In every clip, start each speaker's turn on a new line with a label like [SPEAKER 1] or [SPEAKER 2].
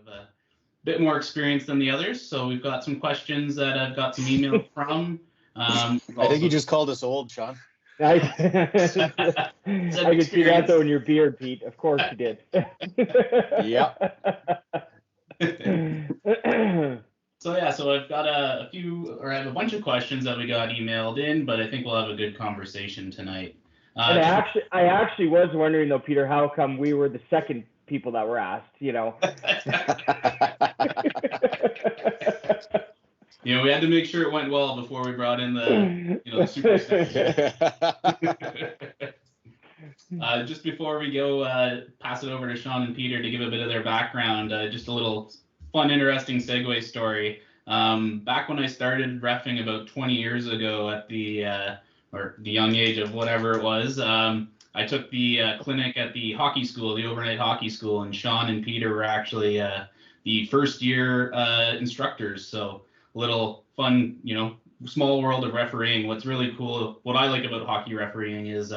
[SPEAKER 1] a bit more experience than the others, so we've got some questions that I've got some email from.
[SPEAKER 2] I think you just called us old, Sean.
[SPEAKER 3] I could see that though in your beard, Pete. Of course you did.
[SPEAKER 2] Yeah.
[SPEAKER 1] So I've got I have a bunch of questions that we got emailed in, but I think we'll have a good conversation tonight.
[SPEAKER 3] And I actually was wondering though, Peter, how come we were the second people that were asked, you know?
[SPEAKER 1] You know, we had to make sure it went well before we brought in the superstar. Just before we go, pass it over to Sean and Peter to give a bit of their background, just a little fun, interesting segue story. Back when I started reffing about 20 years ago at the young age of whatever it was, I took the clinic at the hockey school, the overnight hockey school, and Sean and Peter were actually the first year instructors. So a little fun, small world of refereeing. What's really cool, what I like about hockey refereeing is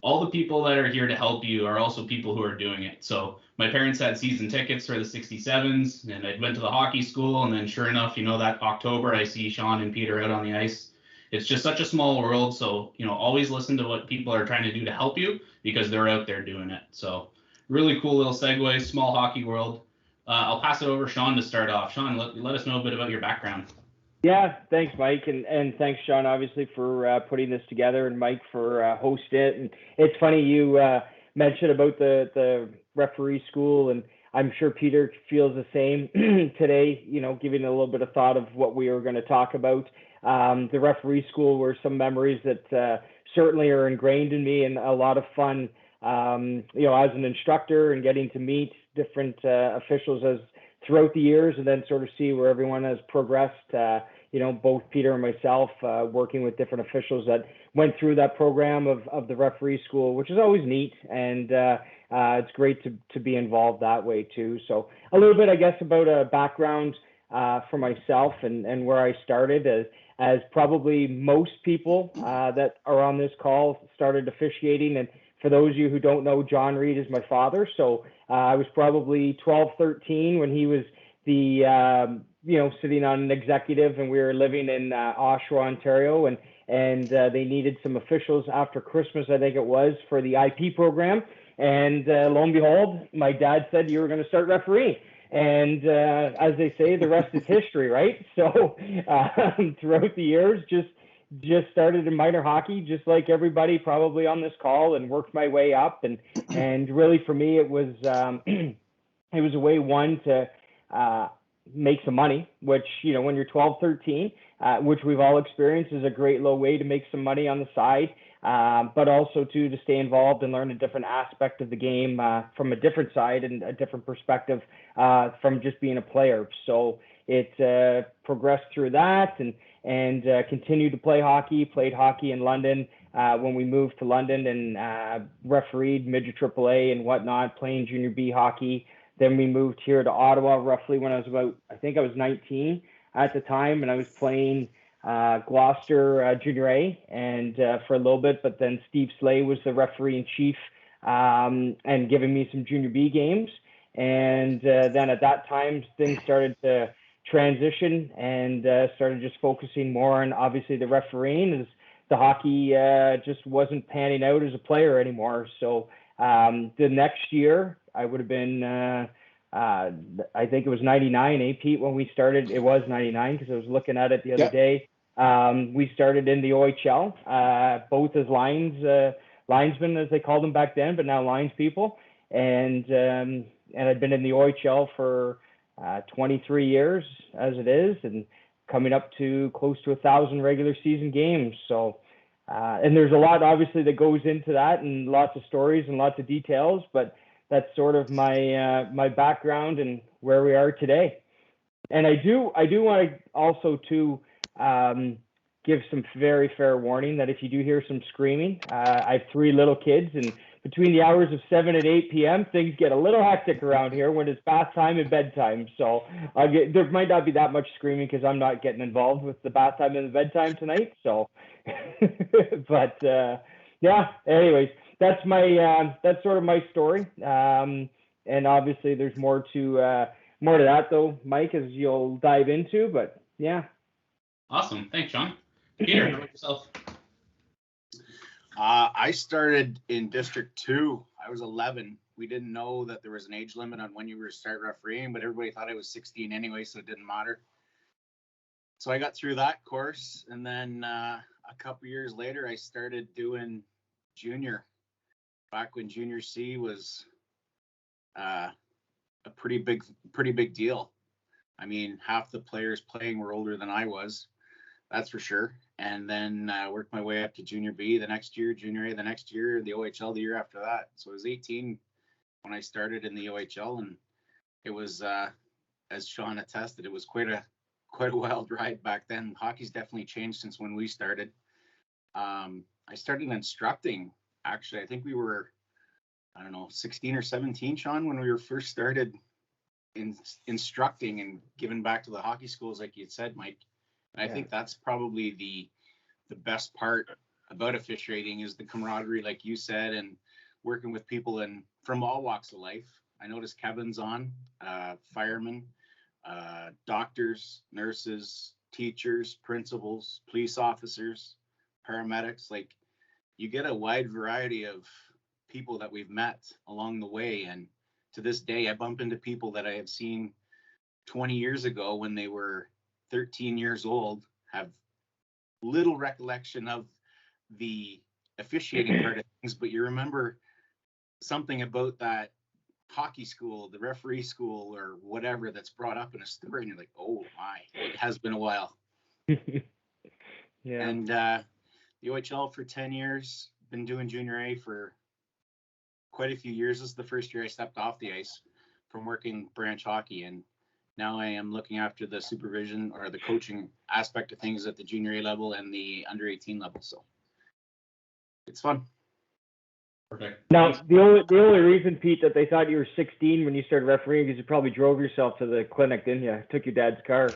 [SPEAKER 1] all the people that are here to help you are also people who are doing it. So my parents had season tickets for the 67s, and I went to the hockey school, and then sure enough, that October I see Sean and Peter out on the ice. It's just such a small world, so always listen to what people are trying to do to help you, because they're out there doing it. So really cool little segue, small hockey world. I'll pass it over to Sean to start off. Sean, let us know a bit about your background.
[SPEAKER 3] Yeah, thanks, Mike, and thanks, Sean, obviously, for putting this together, and Mike for hosting it. And it's funny you mentioned about the referee school, and I'm sure Peter feels the same today, giving a little bit of thought of what we were going to talk about. The referee school were some memories that certainly are ingrained in me, and a lot of fun, as an instructor and getting to meet different officials throughout the years, and then sort of see where everyone has progressed. Both Peter and myself working with different officials that went through that program of the referee school, which is always neat, and it's great to be involved that way too. So a little bit, I guess, about a background for myself and where I started, as probably most people that are on this call started officiating. And for those of you who don't know, John Reid is my father. So I was probably 12, 13 when he was the, sitting on an executive, and we were living in Ostrom, Ontario, and they needed some officials after Christmas, I think it was, for the IP program. And lo and behold, my dad said, you were going to start refereeing. And as they say, the rest is history, right? So throughout the years, just started in minor hockey, just like everybody probably on this call, and worked my way up. And really for me, it was a way, one, to make some money, which, when you're 12, 13, which we've all experienced, is a great little way to make some money on the side. But also to stay involved and learn a different aspect of the game from a different side and a different perspective from just being a player. So it progressed through that and continued to play hockey, played hockey in London when we moved to London, and refereed midget AAA and whatnot, playing Junior B hockey. Then we moved here to Ottawa roughly when I was 19 at the time, and I was playing Gloucester Junior A and for a little bit, but then Steve Slay was the referee in chief and giving me some Junior B games. And then at that time, things started to transition and started just focusing more on obviously the refereeing, as the hockey just wasn't panning out as a player anymore. So the next year I would have been, I think it was 99, Pete, when we started. It was 99 because I was looking at it the other day. We started in the OHL, both as linesmen, as they called them back then, but now lines people. And I've been in the OHL for 23 years as it is, and coming up to close to 1,000 regular season games. So, and there's a lot obviously that goes into that, and lots of stories and lots of details, but that's sort of my background and where we are today. And I do want to also to give some very fair warning that if you do hear some screaming, I have 3 little kids, and between the hours of 7 and 8 p.m., things get a little hectic around here when it's bath time and bedtime. So there might not be that much screaming because I'm not getting involved with the bath time and the bedtime tonight. So, but yeah, anyways, that's sort of my story. and obviously there's more to that though, Mike, as you'll dive into. But yeah.
[SPEAKER 1] Awesome, thanks, Sean. Peter, how about yourself?
[SPEAKER 2] I started in District 2. I was 11. We didn't know that there was an age limit on when you were to start refereeing, but everybody thought I was 16 anyway, so it didn't matter. So I got through that course, and then a couple years later, I started doing junior. Back when Junior C was a pretty big deal. I mean, half the players playing were older than I was, that's for sure. And then worked my way up to Junior B the next year, Junior A the next year, the OHL the year after that. So I was 18 when I started in the OHL, and it was, as Sean attested, it was quite a wild ride back then. Hockey's definitely changed since when we started. I started instructing, actually. I think we were, 16 or 17, Sean, when we were first started instructing and giving back to the hockey schools, like you had said, Mike. And I think that's probably the best part about officiating is the camaraderie, like you said, and working with people from all walks of life. I noticed Kevin's on, firemen, doctors, nurses, teachers, principals, police officers, paramedics. Like, you get a wide variety of people that we've met along the way. And to this day, I bump into people that I have seen 20 years ago when they were 13 years old, have little recollection of the officiating part of things, but you remember something about that hockey school, the referee school, or whatever that's brought up in a story, and you're like, oh my, it has been a while.
[SPEAKER 3] Yeah.
[SPEAKER 2] And the OHL for 10 years, been doing Junior A for quite a few years. This is the first year I stepped off the ice from working branch hockey, and now I am looking after the supervision or the coaching aspect of things at the Junior A level and the under 18 level. So it's fun.
[SPEAKER 1] Perfect.
[SPEAKER 3] Now, the only reason, Pete, that they thought you were 16 when you started refereeing is you probably drove yourself to the clinic, didn't you? Took your dad's car.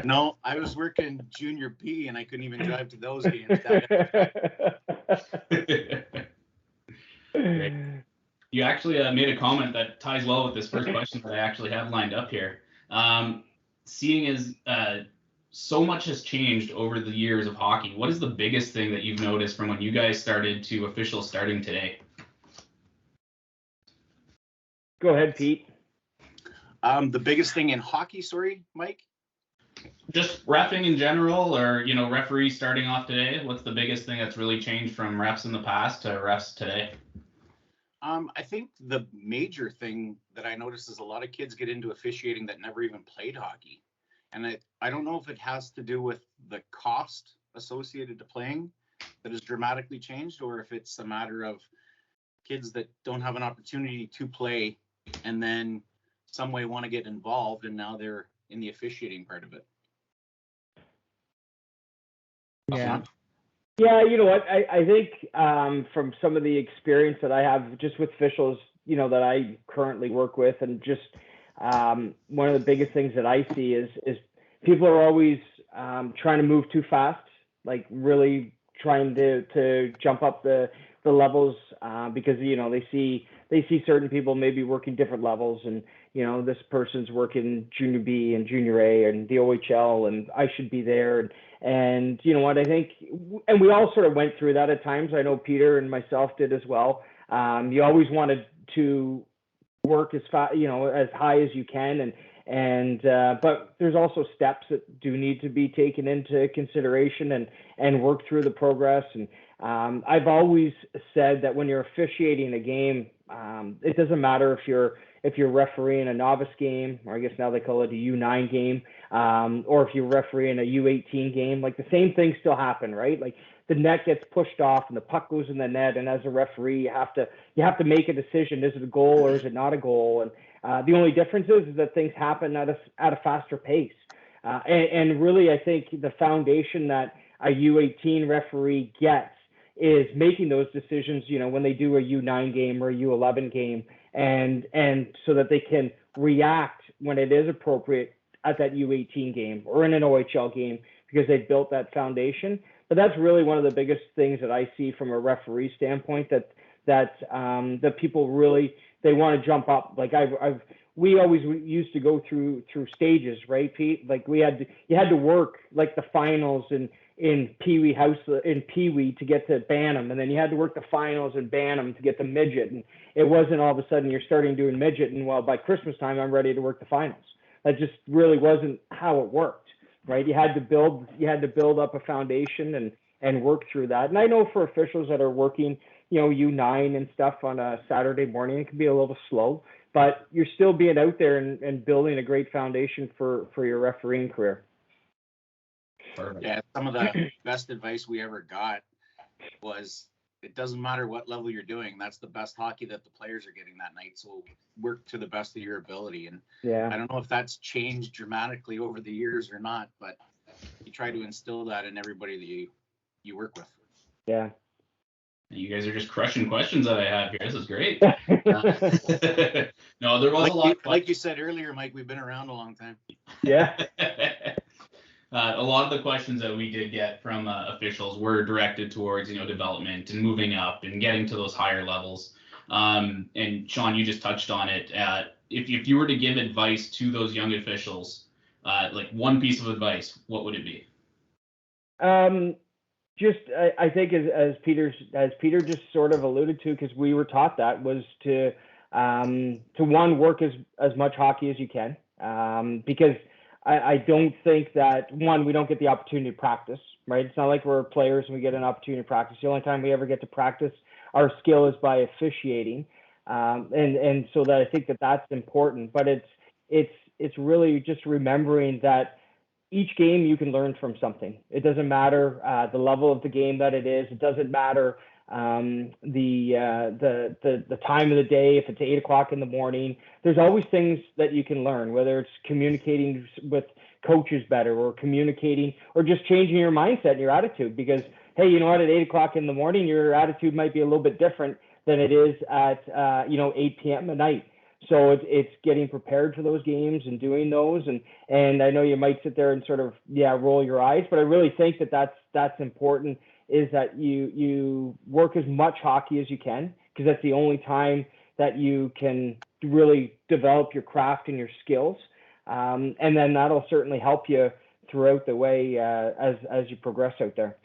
[SPEAKER 2] No, I was working Junior B and I couldn't even drive to those games.
[SPEAKER 1] Great. You actually made a comment that ties well with this first question that I actually have lined up here. Seeing as so much has changed over the years of hockey, what is the biggest thing that you've noticed from when you guys started to official starting today?
[SPEAKER 3] Go ahead, Pete.
[SPEAKER 2] The biggest thing in hockey, sorry, Mike?
[SPEAKER 1] Just reffing in general, or, referees starting off today. What's the biggest thing that's really changed from refs in the past to refs today?
[SPEAKER 2] I think the major thing that I noticed is a lot of kids get into officiating that never even played hockey. And I don't know if it has to do with the cost associated to playing that has dramatically changed, or if it's a matter of kids that don't have an opportunity to play and then some way want to get involved, and now they're in the officiating part of it.
[SPEAKER 3] Yeah. Yeah, you know what? I think from some of the experience that I have just with officials, that I currently work with, and just one of the biggest things that I see is people are always trying to move too fast, like really trying to jump up the levels because they see certain people maybe working different levels, and this person's working Junior B and Junior A and the OHL, and I should be there. And you know what, I think, and we all sort of went through that at times. I know Peter and myself did as well. You always wanted to work as fast, as high as you can, but there's also steps that do need to be taken into consideration and work through the progress. And I've always said that when you're officiating a game, it doesn't matter if you're refereeing a novice game, or I guess now they call it a U9 game, or if you're refereeing a U18 game, like the same things still happen, right? Like the net gets pushed off and the puck goes in the net, and as a referee, you have to make a decision: is it a goal or is it not a goal? And the only difference is that things happen at a faster pace. And really, I think the foundation that a U18 referee gets is making those decisions, when they do a U9 game or a U11 game, and so that they can react when it is appropriate at that U18 game or in an OHL game, because they've built that foundation. But that's really one of the biggest things that I see from a referee standpoint, that that that people really, they want to jump up. Like we always used to go through stages, right, Pete? Like you had to work like the finals in Pee Wee to get to Bantam, and then you had to work the finals in Bantam to get to midget. And it wasn't all of a sudden you're starting doing midget, and well, by Christmas time I'm ready to work the finals. That just really wasn't how it worked, right? You had to build up a foundation and work through that. And I know for officials that are working, U9 and stuff on a Saturday morning, it can be a little slow, but you're still being out there and building a great foundation for your refereeing career.
[SPEAKER 2] Perfect. Yeah, some of the best advice we ever got was, it doesn't matter what level you're doing, that's the best hockey that the players are getting that night. So work to the best of your ability. And yeah, I don't know if that's changed dramatically over the years or not, but you try to instill that in everybody that you work with.
[SPEAKER 3] Yeah.
[SPEAKER 1] You guys are just crushing questions that I have here. This is great. No, there was a lot.
[SPEAKER 2] Like you said earlier, Mike, we've been around a long time.
[SPEAKER 3] Yeah.
[SPEAKER 1] A lot of the questions that we did get from officials were directed towards, development and moving up and getting to those higher levels. And Sean, you just touched on it. If you were to give advice to those young officials, like one piece of advice, what would it be?
[SPEAKER 3] I think as Peter just sort of alluded to, because we were taught that, was to one, work as much hockey as you can, because I don't think that, one, we don't get the opportunity to practice, right? It's not like we're players and we get an opportunity to practice. The only time we ever get to practice our skill is by officiating, and so that I think that's important. But it's really just remembering that each game you can learn from something. It doesn't matter the level of the game that it is. It doesn't matter the time of the day. If it's 8 o'clock in the morning, there's always things that you can learn, whether it's communicating with coaches better, or communicating, or just changing your mindset and your attitude. Because, hey, you know what? At 8 o'clock in the morning, your attitude might be a little bit different than it is at 8 p.m. at night. So it's getting prepared for those games and doing those. And I know you might sit there and sort of, roll your eyes, but I really think that's important, is that you work as much hockey as you can, because that's the only time that you can really develop your craft and your skills. And then that'll certainly help you throughout the way as you progress out there.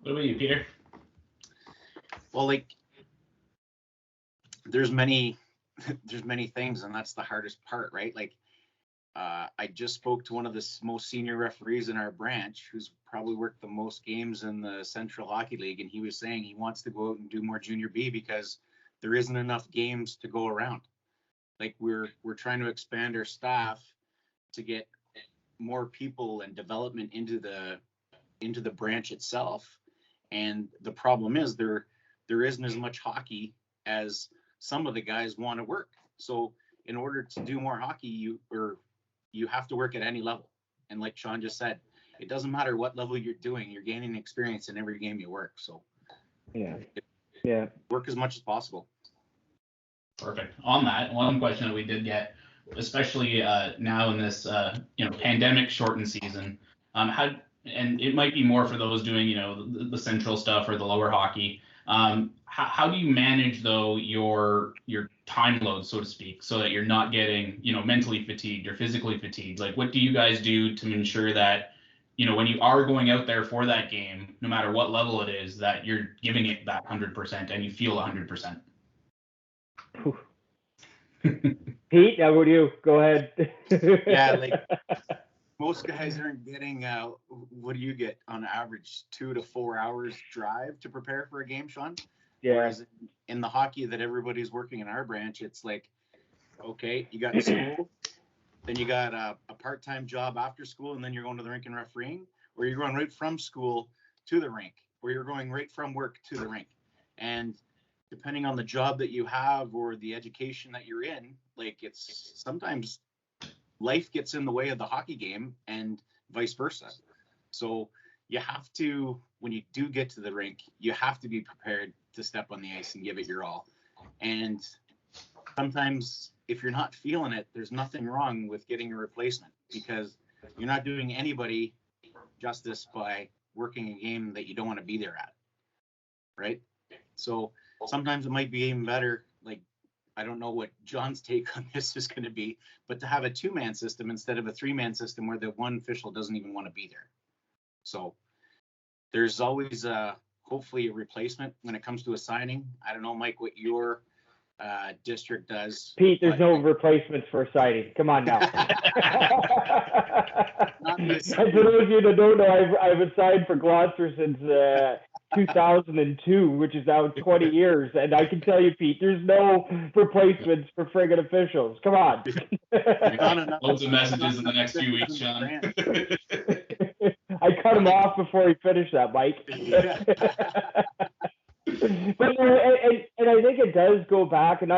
[SPEAKER 1] What about you, Peter?
[SPEAKER 2] Well, there's many things, and that's the hardest part, right? I just spoke to one of the most senior referees in our branch, who's probably worked the most games in the Central Hockey League, and he was saying he wants to go out and do more Junior B because there isn't enough games to go around. We're trying to expand our staff to get more people and development into the branch itself, and the problem is there isn't as much hockey as some of the guys want to work. So in order to do more hockey, you have to work at any level. And like Sean just said, it doesn't matter what level you're doing, you're gaining experience in every game you work. So work as much as possible.
[SPEAKER 1] Perfect. On that, one question that we did get, especially now in this pandemic shortened season, and it might be more for those doing the central stuff or the lower hockey. How do you manage though your time load, so to speak, so that you're not getting mentally fatigued or physically fatigued? What do you guys do to ensure that when you are going out there for that game, no matter what level it is, that you're giving it that 100% and you feel 100%?
[SPEAKER 3] Pete, how about you? Go ahead.
[SPEAKER 2] Yeah, most guys aren't getting, what do you get on average, 2 to 4 hours drive to prepare for a game, Sean?
[SPEAKER 3] Yeah.
[SPEAKER 2] Whereas in the hockey that everybody's working in our branch, it's okay, you got school, then you got a part-time job after school, and then you're going to the rink and refereeing, or you're going right from school to the rink, or you're going right from work to the rink. And depending on the job that you have or the education that you're in, it's sometimes life gets in the way of the hockey game and vice versa. So you have to, when you do get to the rink, you have to be prepared to step on the ice and give it your all. And sometimes if you're not feeling it, there's nothing wrong with getting a replacement, because you're not doing anybody justice by working a game that you don't want to be there at, right? So sometimes it might be even better. Like, I don't know what John's take on this is going to be, but to have a 2-man system instead of a 3-man system where the one official doesn't even want to be there. So there's always hopefully a replacement when it comes to a signing. I don't know, Mike, what your district does.
[SPEAKER 3] Pete, there's no replacements for a signing. Come on now. And for those of you that don't know, I've assigned for Gloucester since 2002, which is now 20 years. And I can tell you, Pete, there's no replacements for friggin' officials. Come on.
[SPEAKER 1] Loads of messages in the next few weeks, Sean.
[SPEAKER 3] I cut him off before he finished that, Mike. But and I think it does go back, and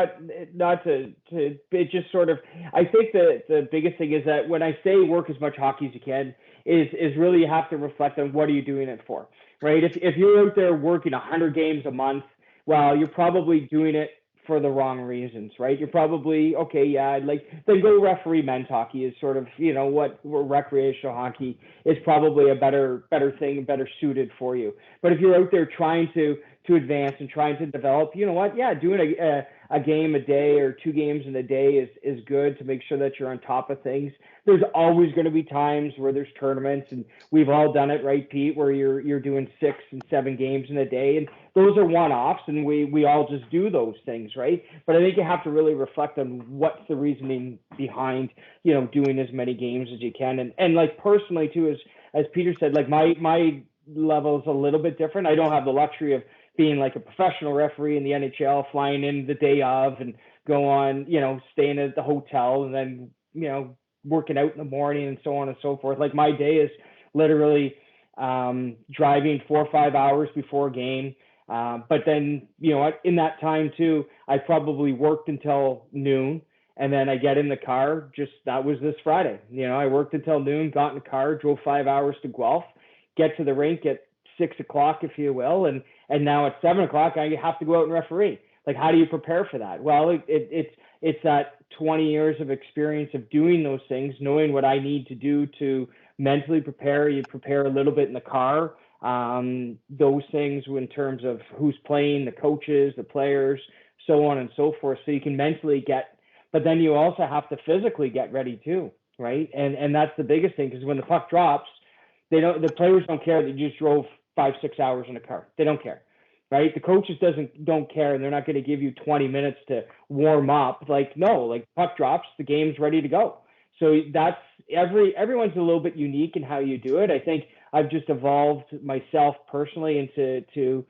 [SPEAKER 3] not to it just sort of, I think the biggest thing is that when I say work as much hockey as you can is really you have to reflect on what are you doing it for, right? If you're out there working 100 games a month, well, you're probably doing it for the wrong reasons, right? You're probably, okay, yeah, like then go referee men's hockey is sort of, what recreational hockey is probably a better thing, better suited for you. But if you're out there trying to advance and trying to develop, you know what? Yeah, doing a game a day or 2 games in a day is good to make sure that you're on top of things. There's always going to be times where there's tournaments, and we've all done it, right, Pete, where you're doing 6 and 7 games in a day, and those are one-offs, and we all just do those things, right? But I think you have to really reflect on what's the reasoning behind, doing as many games as you can. And like personally too, as Peter said, like my level is a little bit different. I don't have the luxury of being like a professional referee in the NHL, flying in the day of and go on, staying at the hotel and then, working out in the morning and so on and so forth. Like my day is literally driving 4 or 5 hours before a game. But then, in that time too, I probably worked until noon, and then I get in the car. That was this Friday. I worked until noon, got in the car, drove 5 hours to Guelph, get to the rink at 6 o'clock, if you will. And now at 7 o'clock, I have to go out and referee. Like, how do you prepare for that? Well, it's that 20 years of experience of doing those things, knowing what I need to do to mentally prepare. You prepare a little bit in the car, those things in terms of who's playing, the coaches, the players, so on and so forth. So you can mentally but then you also have to physically get ready too, right? And that's the biggest thing, because when the puck drops, the players don't care that you just drove 5-6 hours in a car. They don't care, right? The coaches don't care, and they're not going to give you 20 minutes to warm up. Like, no, like puck drops, the game's ready to go. So that's everyone's a little bit unique in how you do it. I think I've just evolved myself personally into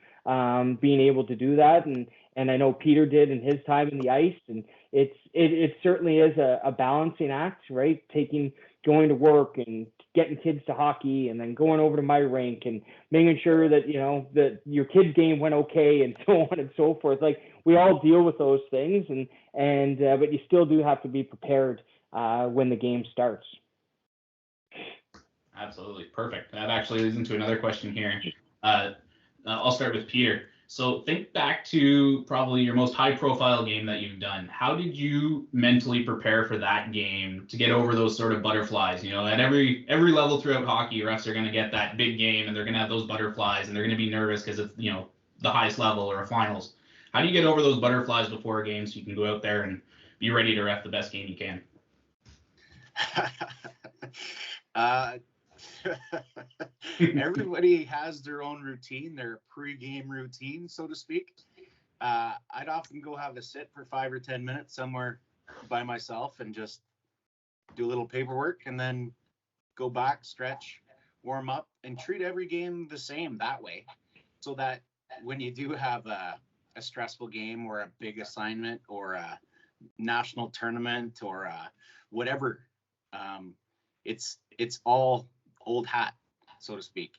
[SPEAKER 3] being able to do that, and I know Peter did in his time in the ice, and it certainly is a balancing act, right? Going to work and getting kids to hockey, and then going over to my rink and making sure that that your kid's game went okay, and so on and so forth. Like, we all deal with those things, but you still do have to be prepared when the game starts.
[SPEAKER 1] Absolutely. Perfect. That actually leads into another question here. I'll start with Peter. So think back to probably your most high profile game that you've done. How did you mentally prepare for that game to get over those sort of butterflies? At every level throughout hockey, refs are going to get that big game, and they're going to have those butterflies, and they're going to be nervous because it's, the highest level or a finals. How do you get over those butterflies before a game so you can go out there and be ready to ref the best game you can?
[SPEAKER 2] Everybody has their own routine, their pre-game routine, so to speak. I'd often go have a sit for 5 or 10 minutes somewhere by myself and just do a little paperwork, and then go back, stretch, warm up, and treat every game the same that way, so that when you do have a stressful game or a big assignment or a national tournament or whatever, it's all old hat, so to speak.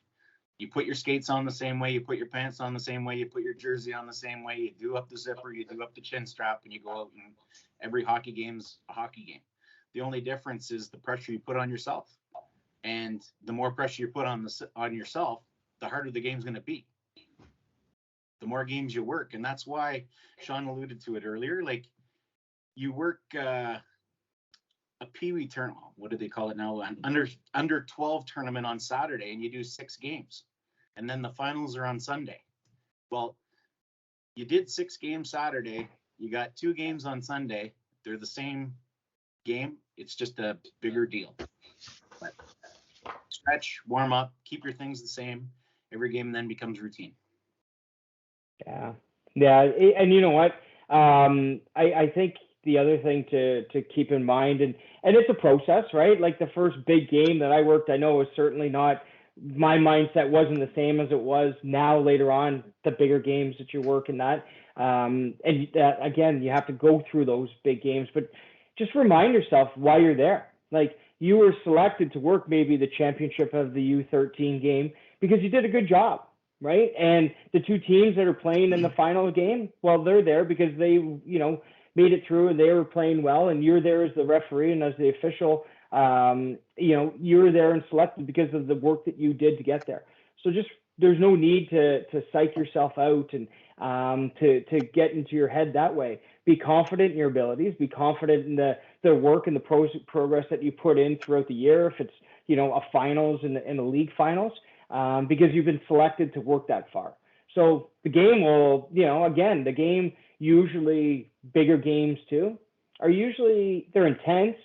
[SPEAKER 2] You put your skates on the same way, you put your pants on the same way, you put your jersey on the same way, you do up the zipper, you do up the chin strap, and you go out, and every hockey game's a hockey game. The only difference is the pressure you put on yourself. And the more pressure you put on yourself, the harder the game's going to be. The more games you work. And that's why Sean alluded to it earlier. Like, you work a peewee tournament, what do they call it now? An under 12 tournament on Saturday, and you do 6 games. And then the finals are on Sunday. Well, you did 6 games Saturday. You got 2 games on Sunday. They're the same game. It's just a bigger deal. But stretch, warm up, keep your things the same. Every game then becomes routine.
[SPEAKER 3] Yeah. And you know what? I think the other thing to keep in mind, and it's a process, right? Like the first big game that I worked, I know was certainly not, my mindset wasn't the same as it was now later on, the bigger games that you work in that. And again, you have to go through those big games, but just remind yourself why you're there. Like you were selected to work maybe the championship of the U13 game because you did a good job, right? And the 2 teams that are playing in the final game, well, they're there because they, made it through and they were playing well, and you're there as the referee and as the official. You were there and selected because of the work that you did to get there. So just there's no need to psych yourself out and to get into your head that way. Be confident in your abilities. Be confident in the work and the progress that you put in throughout the year. If it's a finals and the league finals, because you've been selected to work that far. So the game will, again, the game usually bigger games too they're intense,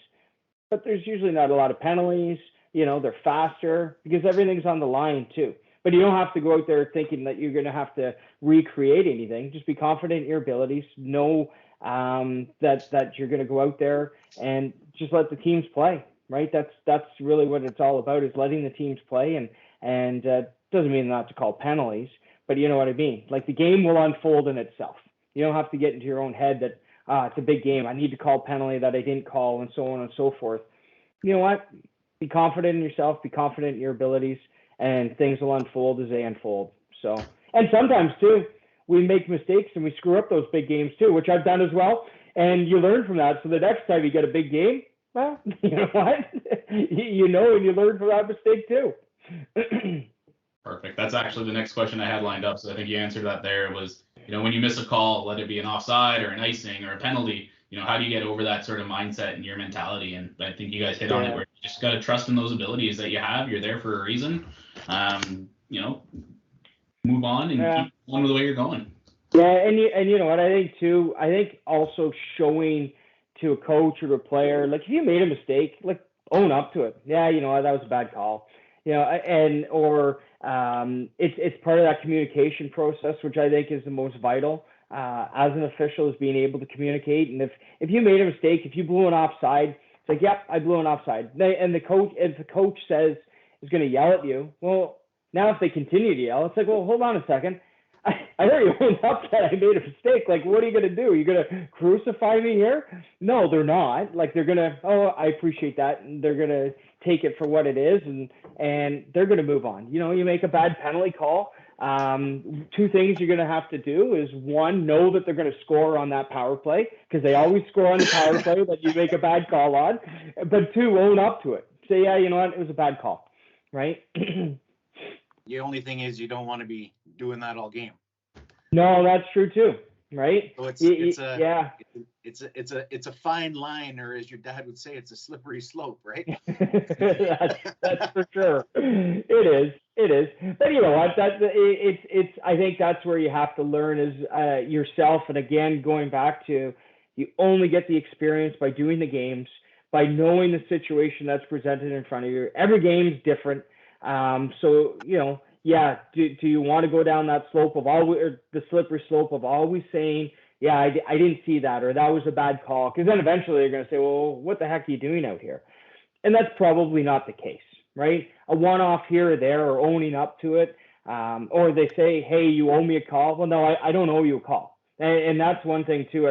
[SPEAKER 3] but there's usually not a lot of penalties. They're faster because everything's on the line too. But you don't have to go out there thinking that you're going to have to recreate anything. Just be confident in your abilities. Know that you're going to go out there and just let the teams play. Right? That's really what it's all about, is letting the teams play. And doesn't mean not to call penalties, but you know what I mean. Like the game will unfold in itself. You don't have to get into your own head that it's a big game. I need to call penalty that I didn't call, and so on and so forth. You know what? Be confident in yourself. Be confident in your abilities, and things will unfold as they unfold. So, and sometimes too, we make mistakes and we screw up those big games too, which I've done as well. And you learn from that. So the next time you get a big game, well, you know what? and you learn from that mistake too.
[SPEAKER 1] Perfect. That's actually the next question I had lined up. So I think you answered that there. Was, when you miss a call, let it be an offside or an icing or a penalty, how do you get over that sort of mindset and your mentality? And I think you guys hit on it, where you just got to trust in those abilities that you have. You're there for a reason. Move on and keep going the way you're going.
[SPEAKER 3] Yeah. And you know what, I think also showing to a coach or a player, like if you made a mistake, like own up to it. Yeah. That was a bad call. It's part of that communication process, which I think is the most vital as an official, is being able to communicate. And if you made a mistake, if you blew an offside, it's like, yep, I blew an offside. And if the coach says is going to yell at you, well, now if they continue to yell, it's like, well, hold on a second. I already owned up that I made a mistake. Like, what are you going to do? You're going to crucify me here? No, they're not. Like, they're going to, I appreciate that. And they're going to take it for what it is. And they're going to move on. You make a bad penalty call. 2 things you're going to have to do is, 1, know that they're going to score on that power play, because they always score on the power play that you make a bad call on. But 2, own up to it. Say, yeah, you know what? It was a bad call. Right?
[SPEAKER 2] The only thing is you don't want to be doing that all game.
[SPEAKER 3] No, that's true too, right?
[SPEAKER 2] So it's a fine line, or as your dad would say, it's a slippery slope, right?
[SPEAKER 3] that's for sure. It is. But you know what? I think that's where you have to learn is yourself. And again, going back to, you only get the experience by doing the games, by knowing the situation that's presented in front of you. Every game's different. So, do you want to go down that slope of the slippery slope of always saying, yeah, I didn't see that, or that was a bad call? Because then eventually they're going to say, well, what the heck are you doing out here? And that's probably not the case, right? A one-off here or there, or owning up to it. Or they say, hey, you owe me a call. Well, no, I don't owe you a call. And that's one thing too.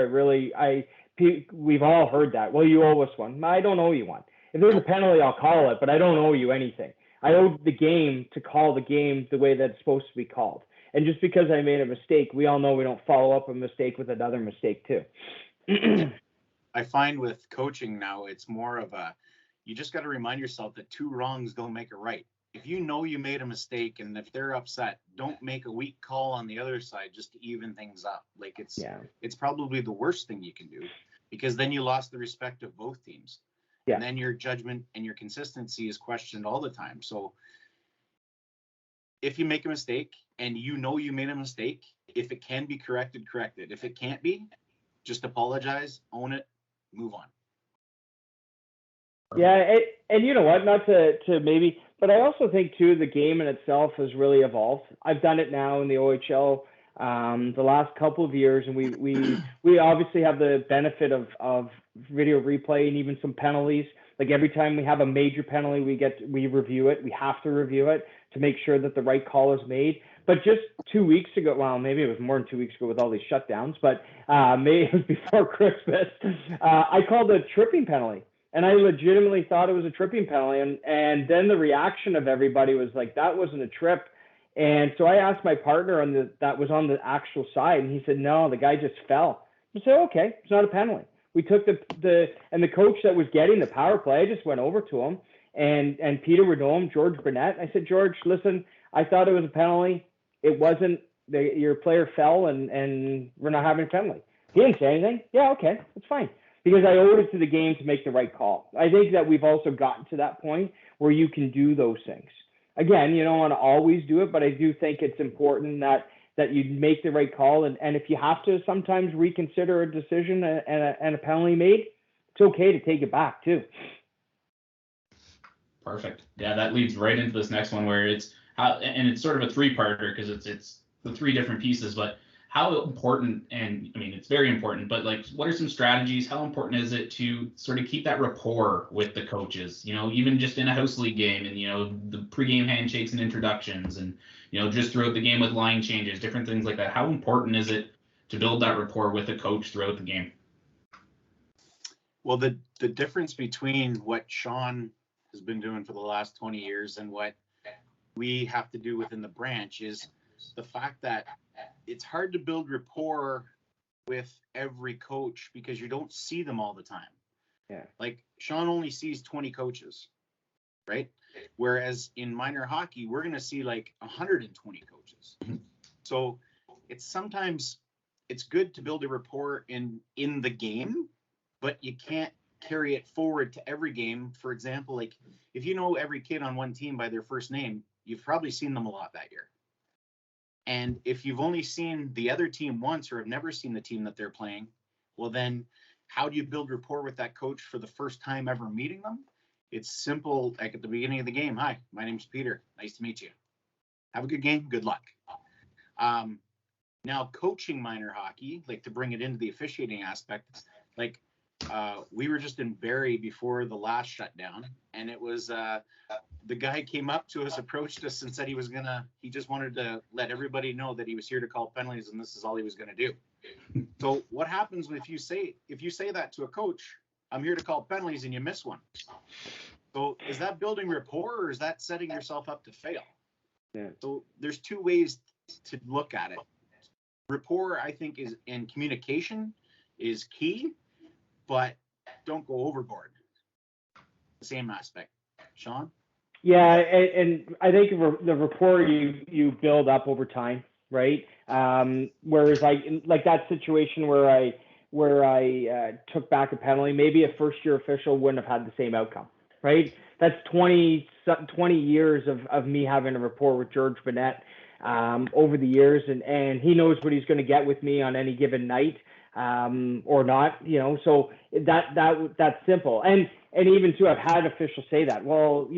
[SPEAKER 3] We've all heard that. Well, you owe us one. I don't owe you one. If there's a penalty, I'll call it, but I don't owe you anything. I owe the game to call the game the way that it's supposed to be called. And just because I made a mistake, we all know we don't follow up a mistake with another mistake too.
[SPEAKER 2] I find with coaching now, it's more of you just got to remind yourself that 2 wrongs don't make a right. If you know you made a mistake, and if they're upset, don't make a weak call on the other side just to even things up. Like it's probably the worst thing you can do, because then you lost the respect of both teams. Yeah. And then your judgment and your consistency is questioned all the time. So if you make a mistake, and you know you made a mistake, if it can be corrected, correct it. If it can't be, just apologize, own it, move on.
[SPEAKER 3] Yeah, and you know what? Not to maybe, but I also think too the game in itself has really evolved. I've done it now in the OHL the last couple of years, and we obviously have the benefit of video replay and even some penalties. Like every time we have a major penalty, we review it. We have to review it to make sure that the right call is made. But just 2 weeks ago, well, maybe it was more than 2 weeks ago with all these shutdowns, but maybe it was before Christmas, I called a tripping penalty. And I legitimately thought it was a tripping penalty. And then the reaction of everybody was like, that wasn't a trip. And so I asked my partner that was on the actual side, and he said, no, the guy just fell. I said, okay, it's not a penalty. We took the coach that was getting the power play, I just went over to him, and Peter Redome, George Burnett. I said, George, listen, I thought it was a penalty. It wasn't. Your player fell, and we're not having a penalty. He didn't say anything. Yeah, okay, that's fine. Because I owed it to the game to make the right call. I think that we've also gotten to that point where you can do those things. Again, you don't want to always do it, but I do think it's important that you make the right call. And if you have to sometimes reconsider a decision and a penalty made, it's okay to take it back too.
[SPEAKER 1] Perfect. Yeah, that leads right into this next one where it's how, and it's sort of a three-parter because it's the three different pieces, but how important, and I mean, it's very important, but like, what are some strategies? How important is it to sort of keep that rapport with the coaches, even just in a house league game and, the pregame handshakes and introductions and, just throughout the game with line changes, different things like that. How important is it to build that rapport with a coach throughout the game?
[SPEAKER 2] Well, the difference between what Sean has been doing for the last 20 years and what we have to do within the branch is the fact that it's hard to build rapport with every coach because you don't see them all the time.
[SPEAKER 3] Yeah.
[SPEAKER 2] Like Sean only sees 20 coaches, right? Whereas in minor hockey, we're going to see like 120 coaches. So sometimes it's good to build a rapport in the game, but you can't carry it forward to every game. For example, like if you know every kid on one team by their first name, you've probably seen them a lot that year. And if you've only seen the other team once or have never seen the team that they're playing, well, then how do you build rapport with that coach for the first time ever meeting them? It's simple. Like at the beginning of the game, hi, my name's Peter. Nice to meet you. Have a good game. Good luck. Now coaching minor hockey, like to bring it into the officiating aspect, like we were just in Barrie before the last shutdown, and it was the guy came up to us, approached us, and said he just wanted to let everybody know that he was here to call penalties, and this is all he was gonna do. So what happens if you say that to a coach? I'm here to call penalties, and you miss one. So is that building rapport, or is that setting yourself up to fail?
[SPEAKER 3] Yeah.
[SPEAKER 2] So there's two ways to look at it. Rapport, I think, and communication is key, but don't go overboard. The same aspect. Sean?
[SPEAKER 3] Yeah, and I think the rapport you build up over time, right? Whereas like that situation where I took back a penalty, maybe a first-year official wouldn't have had the same outcome, right? That's 20 years of me having a rapport with George Burnett over the years, and he knows what he's going to get with me on any given night. Or not, so that's simple. And even too, I've had officials say that, well,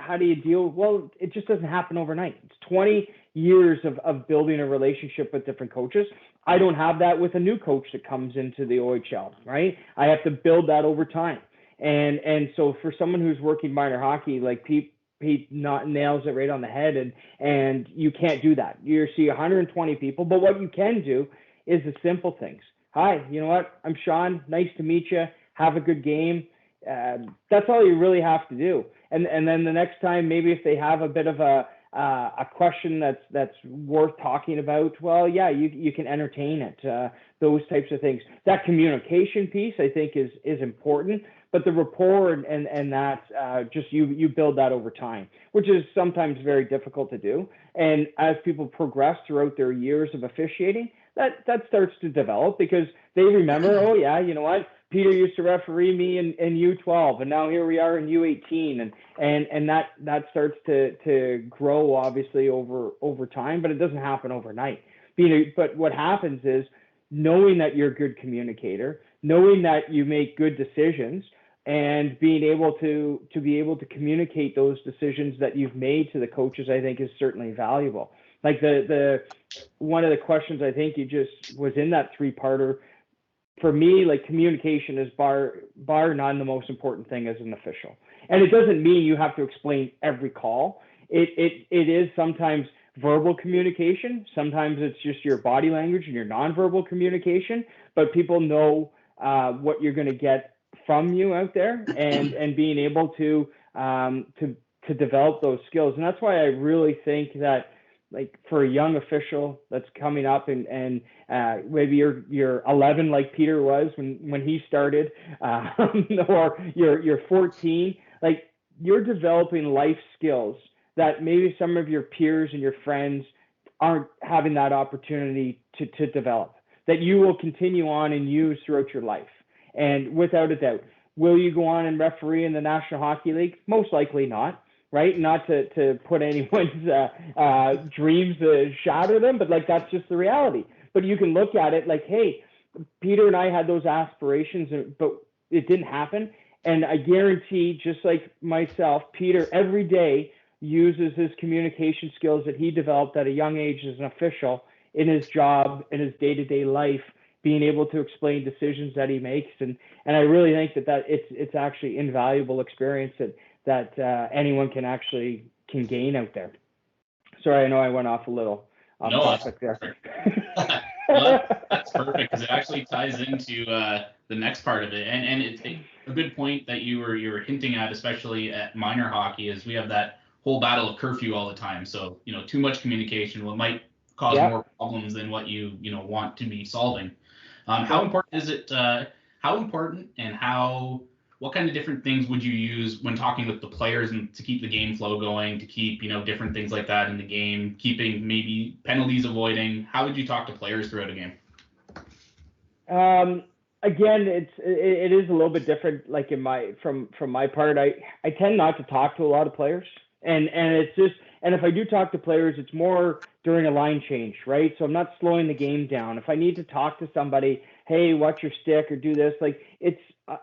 [SPEAKER 3] how do you deal? Well, it just doesn't happen overnight. It's 20 years of building a relationship with different coaches. I don't have that with a new coach that comes into the OHL, right? I have to build that over time. And so for someone who's working minor hockey, like Pete nails it right on the head, and you can't do that. You see 120 people, but what you can do is the simple things. Hi, you know what? I'm Sean. Nice to meet you. Have a good game. That's all you really have to do. And then the next time, maybe if they have a bit of a question that's worth talking about, well, yeah, you can entertain it. Those types of things. That communication piece, I think, is important. But the rapport and that just you build that over time, which is sometimes very difficult to do. And as people progress throughout their years of officiating, that starts to develop because they remember, oh yeah, you know what? Peter used to referee me in U12, and now here we are in U18, and that starts to grow obviously over time, but it doesn't happen overnight. But what happens is knowing that you're a good communicator, knowing that you make good decisions, and being able to be able to communicate those decisions that you've made to the coaches, I think is certainly valuable. Like the one of the questions I think you just was in that 3-parter. For me, like communication is bar none the most important thing as an official. And it doesn't mean you have to explain every call. It is sometimes verbal communication. Sometimes it's just your body language and your nonverbal communication, but people know what you're going to get from you out there, and being able to develop those skills. And that's why I really think that, like, for a young official that's coming up and maybe you're 11 like Peter was when he started, or you're 14, like, you're developing life skills that maybe some of your peers and your friends aren't having that opportunity to develop, that you will continue on and use throughout your life. And without a doubt, will you go on and referee in the National Hockey League? Most likely not. Right? Not to put anyone's dreams to shatter them, but like, that's just the reality. But you can look at it like, hey, Peter and I had those aspirations, but it didn't happen. And I guarantee, just like myself, Peter every day uses his communication skills that he developed at a young age as an official in his job, in his day-to-day life, being able to explain decisions that he makes. And I really think that it's actually invaluable experience that anyone can gain out there. Sorry, I know I went off a little off topic there.
[SPEAKER 1] Well, that's perfect, because it actually ties into the next part of it, and it's a good point that you were hinting at, especially at minor hockey, is we have that whole battle of curfew all the time. So too much communication might cause more problems than what you want to be solving. How important is it? How important and what kind of different things would you use when talking with the players and to keep the game flow going, to keep, different things like that in the game, keeping maybe penalties avoiding? How would you talk to players throughout a game?
[SPEAKER 3] Again, it is a little bit different. Like from my part, I tend not to talk to a lot of players, and it's just, and if I do talk to players, it's more during a line change, right? So I'm not slowing the game down. If I need to talk to somebody, hey, watch your stick or do this, like,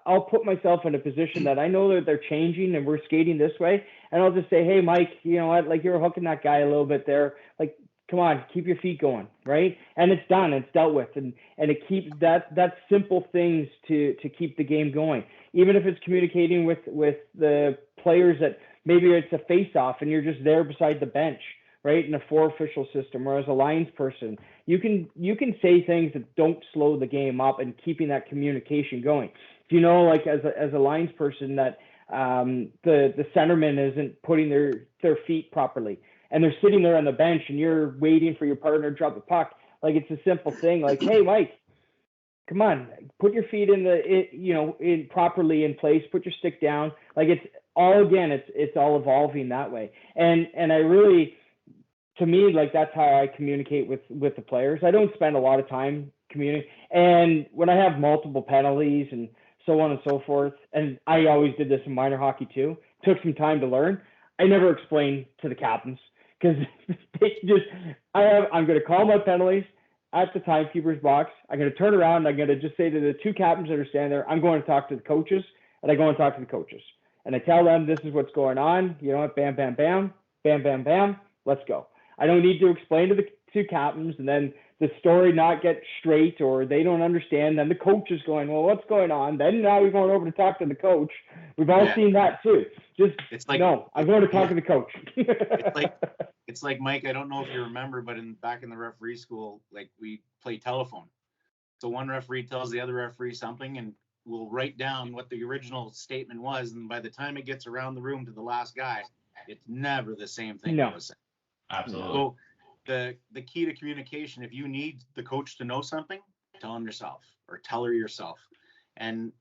[SPEAKER 3] I'll put myself in a position that I know that they're changing and we're skating this way. And I'll just say, hey, Mike, you know what? Like, you're hooking that guy a little bit there. Like, come on, keep your feet going, right? And it's done, it's dealt with. And it keeps that simple things to keep the game going. Even if it's communicating with the players that maybe it's a face-off and you're just there beside the bench, right, in a 4 official system, or as a lines person, you can say things that don't slow the game up and keeping that communication going. If like as a lines person that the centerman isn't putting their feet properly and they're sitting there on the bench and you're waiting for your partner to drop the puck, like, it's a simple thing, like, hey, Mike, come on, put your feet in properly in place, put your stick down. Like, it's all evolving that way. And I really, to me, like, that's how I communicate with the players. I don't spend a lot of time communicating. And when I have multiple penalties and so on and so forth, and I always did this in minor hockey too, took some time to learn, I never explained to the captains, because I'm going to call my penalties at the timekeeper's box. I'm going to turn around and I'm going to just say to the 2 captains that are standing there, I'm going to talk to the coaches, and I go and talk to the coaches. And I tell them, this is what's going on. You know what? Bam, bam, bam, bam, bam, bam. Let's go. I don't need to explain to the 2 captains and then the story not get straight, or they don't understand. Then the coach is going, well, what's going on? Then now we're going over to talk to the coach. We've all seen that too. It's like, no, I'm going to talk to the coach.
[SPEAKER 2] It's like, Mike, I don't know if you remember, but back in the referee school, like, we play telephone. So one referee tells the other referee something, and we'll write down what the original statement was. And by the time it gets around the room to the last guy, it's never the same thing.
[SPEAKER 1] No, absolutely.
[SPEAKER 2] So the key to communication, if you need the coach to know something, tell him yourself or tell her yourself. And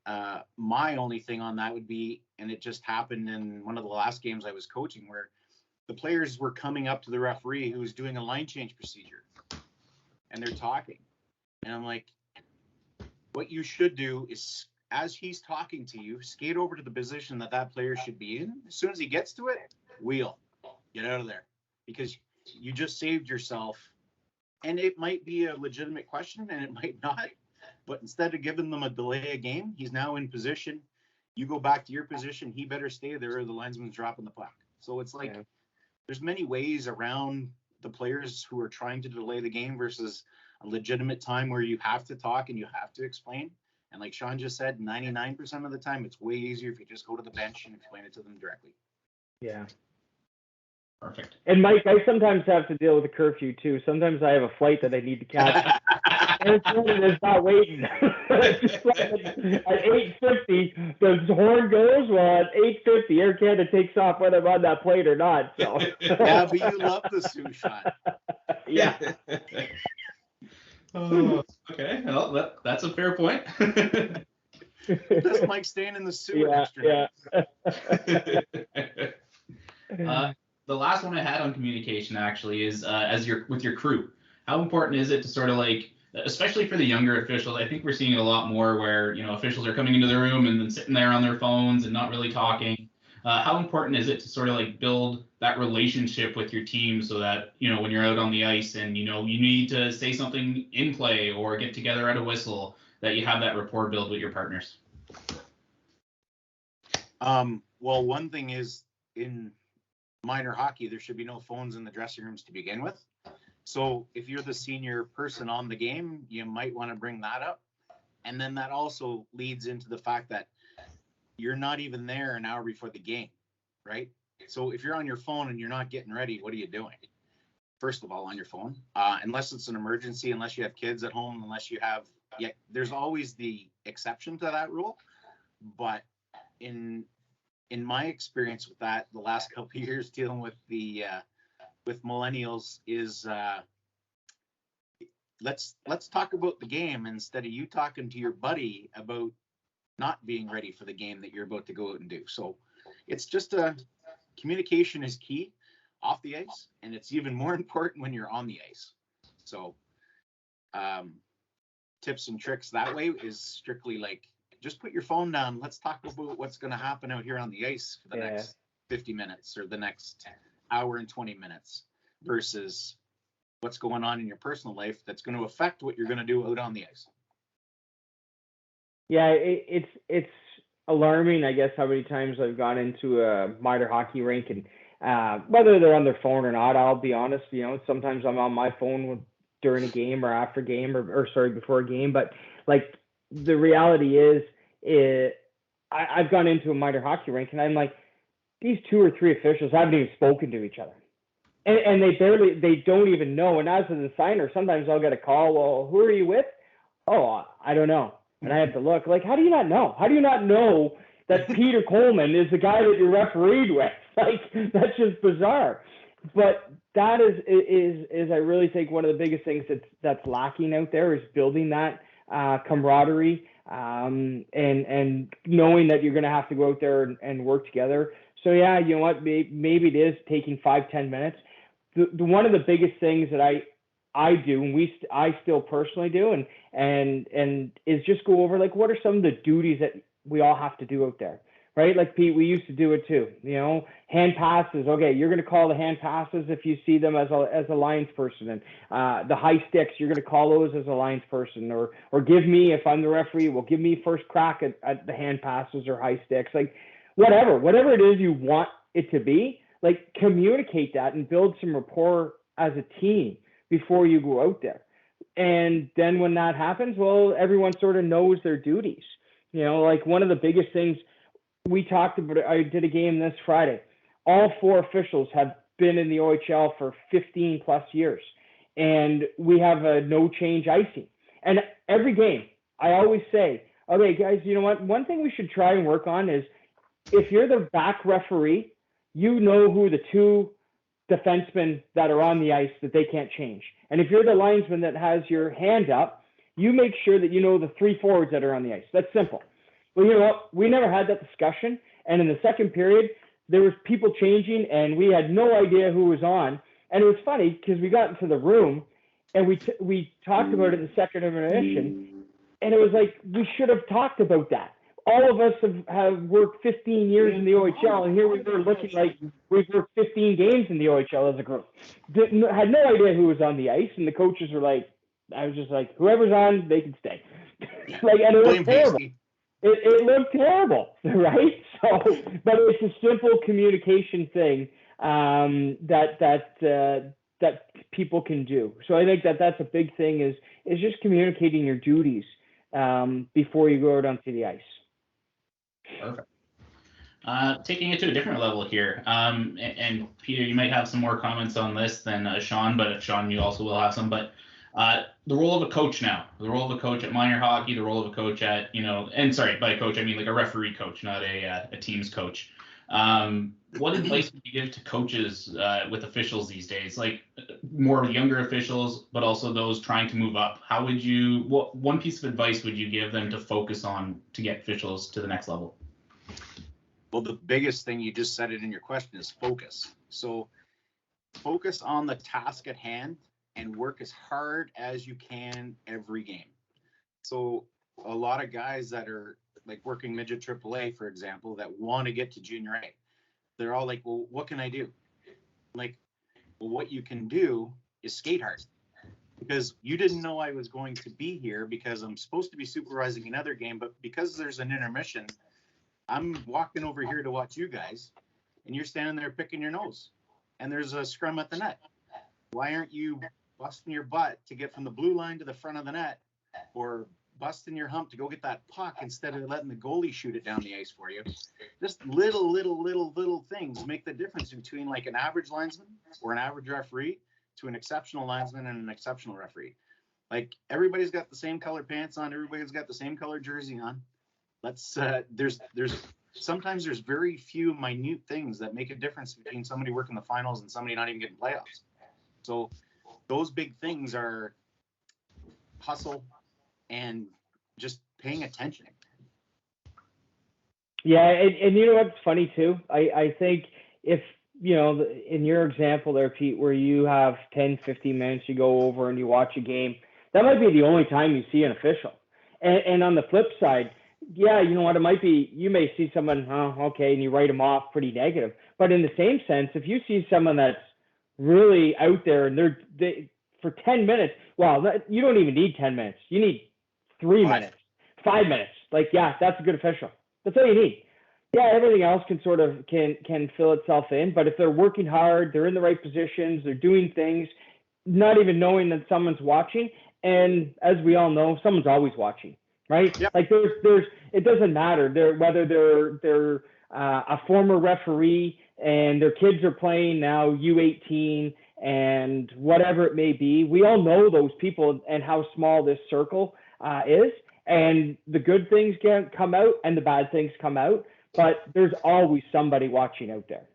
[SPEAKER 2] my only thing on that would be, and it just happened in one of the last games I was coaching, where the players were coming up to the referee who was doing a line change procedure, and they're talking. And I'm like, what you should do is as he's talking to you, skate over to the position that player should be in. As soon as he gets to it, wheel, get out of there, because you just saved yourself. And it might be a legitimate question and it might not, but instead of giving them a delay of game, he's now in position. You go back to your position, he better stay there or the linesman's dropping the puck. So it's like, there's many ways around the players who are trying to delay the game versus a legitimate time where you have to talk and you have to explain. And like Sean just said, 99% of the time, it's way easier if you just go to the bench and explain it to them directly.
[SPEAKER 3] Yeah.
[SPEAKER 1] Perfect.
[SPEAKER 3] And Mike, I sometimes have to deal with a curfew too. Sometimes I have a flight that I need to catch. Airport is not waiting. Just like at 8:50, the horn goes. Well, at 8:50, Air Canada takes off whether I'm on that plane or not. So.
[SPEAKER 2] Yeah, but you love the Sioux shot.
[SPEAKER 3] Yeah.
[SPEAKER 1] Oh, okay. Well, that's a fair point.
[SPEAKER 2] That's Mike staying in the Sioux extra.
[SPEAKER 1] Yeah. The last one I had on communication actually is with your crew. How important is it to sort of like, especially for the younger officials? I think we're seeing it a lot more where, you know, officials are coming into the room and then sitting there on their phones and not really talking. How important is it to sort of like build that relationship with your team so that, you know, when you're out on the ice and, you know, you need to say something in play or get together at a whistle, that you have that rapport build with your partners?
[SPEAKER 2] Well, one thing is, in minor hockey, there should be no phones in the dressing rooms to begin with. So if you're the senior person on the game, you might want to bring that up. And then that also leads into the fact that you're not even there an hour before the game, right? So if you're on your phone and you're not getting ready, what are you doing? First of all, on your phone, unless it's an emergency, unless you have kids at home, unless you have, there's always the exception to that rule. But in my experience with that, the last couple of years dealing with the with millennials is let's talk about the game instead of you talking to your buddy about not being ready for the game that you're about to go out and do. So it's just communication is key off the ice, and it's even more important when you're on the ice. So tips and tricks that way is strictly like, just put your phone down. Let's talk about what's going to happen out here on the ice for the next 50 minutes or the next hour and 20 minutes versus what's going on in your personal life that's going to affect what you're going to do out on the ice.
[SPEAKER 3] Yeah, it's alarming, I guess, how many times I've gone into a minor hockey rink and whether they're on their phone or not, I'll be honest, you know, sometimes I'm on my phone during a game or after game or before a game. But like the reality is I've gone into a minor hockey rink and I'm like, these 2 or 3 officials haven't even spoken to each other. And they don't even know. And as a signer, sometimes I'll get a call, well, who are you with? Oh, I don't know. And I have to look, like, how do you not know? How do you not know that Peter Coleman is the guy that you're refereed with? Like, that's just bizarre. But that is I really think one of the biggest things that's lacking out there is building that camaraderie and knowing that you're going to have to go out there and work together. So yeah, you know what, maybe it is taking 5-10 minutes. The one of the biggest things that I do, and I still personally do, and is just go over, like, what are some of the duties that we all have to do out there, right? Like, Pete, we used to do it too, you know, hand passes. Okay, you're going to call the hand passes if you see them as a lines person, and the high sticks, you're going to call those as a lines person, or give me, if I'm the referee, well, give me first crack at the hand passes or high sticks, like whatever it is you want it to be, like, communicate that and build some rapport as a team before you go out there. And then when that happens, well, everyone sort of knows their duties. You know, like, one of the biggest things we talked about, I did a game this Friday. All 4 officials have been in the OHL for 15 plus years. And we have a no change icing. And every game, I always say, okay, guys, you know what? One thing we should try and work on is, if you're the back referee, you know who the 2 defensemen that are on the ice that they can't change. And if you're the linesman that has your hand up, you make sure that you know the 3 forwards that are on the ice. That's simple. Well, you know what? We never had that discussion. And in the second period, there was people changing and we had no idea who was on. And it was funny because we got into the room and we talked about it in the second intermission. And it was like, we should have talked about that. all of us have worked 15 years in the OHL, and here we were looking like we've worked 15 games in the OHL as a group. Had no idea who was on the ice, and the coaches were like, I was just like, whoever's on, they can stay. Like, and it looked terrible. It looked terrible, right? So, but it's a simple communication thing that people can do. So I think that's a big thing is just communicating your duties before you go out onto the ice.
[SPEAKER 1] Perfect. Taking it to a different level here, and Peter, you might have some more comments on this than Sean, but Sean, you also will have some. But the role of a coach now, the role of a coach at minor hockey, the role of a coach at, and sorry, by coach I mean like a referee coach, not a team's coach. What advice would you give to coaches with officials these days, like more younger officials, but also those trying to move up? What one piece of advice would you give them to focus on to get officials to the next level?
[SPEAKER 2] Well, the biggest thing, you just said it in your question, is focus. So focus on the task at hand and work as hard as you can every game. So a lot of guys that are like working midget AAA, for example, that want to get to Junior A, they're all like, well, what can I do? Like, well, what you can do is skate hard, because you didn't know I was going to be here because I'm supposed to be supervising another game, but because there's an intermission, I'm walking over here to watch you guys, and you're standing there picking your nose, and there's a scrum at the net. Why aren't you busting your butt to get from the blue line to the front of the net, or busting your hump to go get that puck instead of letting the goalie shoot it down the ice for you? Just little things make the difference between like an average linesman or an average referee to an exceptional linesman and an exceptional referee. Like, everybody's got the same color pants on, everybody's got the same color jersey on. Let's sometimes there's very few minute things that make a difference between somebody working the finals and somebody not even getting playoffs. So those big things are hustle and just paying attention.
[SPEAKER 3] Yeah, and you know what's funny too? I think if, in your example there, Pete, where you have 10, 15 minutes, you go over and you watch a game, that might be the only time you see an official. And on the flip side, yeah, you know what, it might be, you may see someone, okay, and you write them off pretty negative. But in the same sense, if you see someone that's really out there and they for 10 minutes, well, you don't even need 10 minutes. You need 3 minutes, 5 minutes. Like, yeah, that's a good official. That's all you need. Yeah, everything else can sort of can fill itself in. But if they're working hard, they're in the right positions, they're doing things, not even knowing that someone's watching. And as we all know, someone's always watching, right? Yep. Like there's it doesn't matter whether they're a former referee and their kids are playing now U18 and whatever it may be. We all know those people and how small this circle is. And the good things can come out and the bad things come out, but there's always somebody watching out there.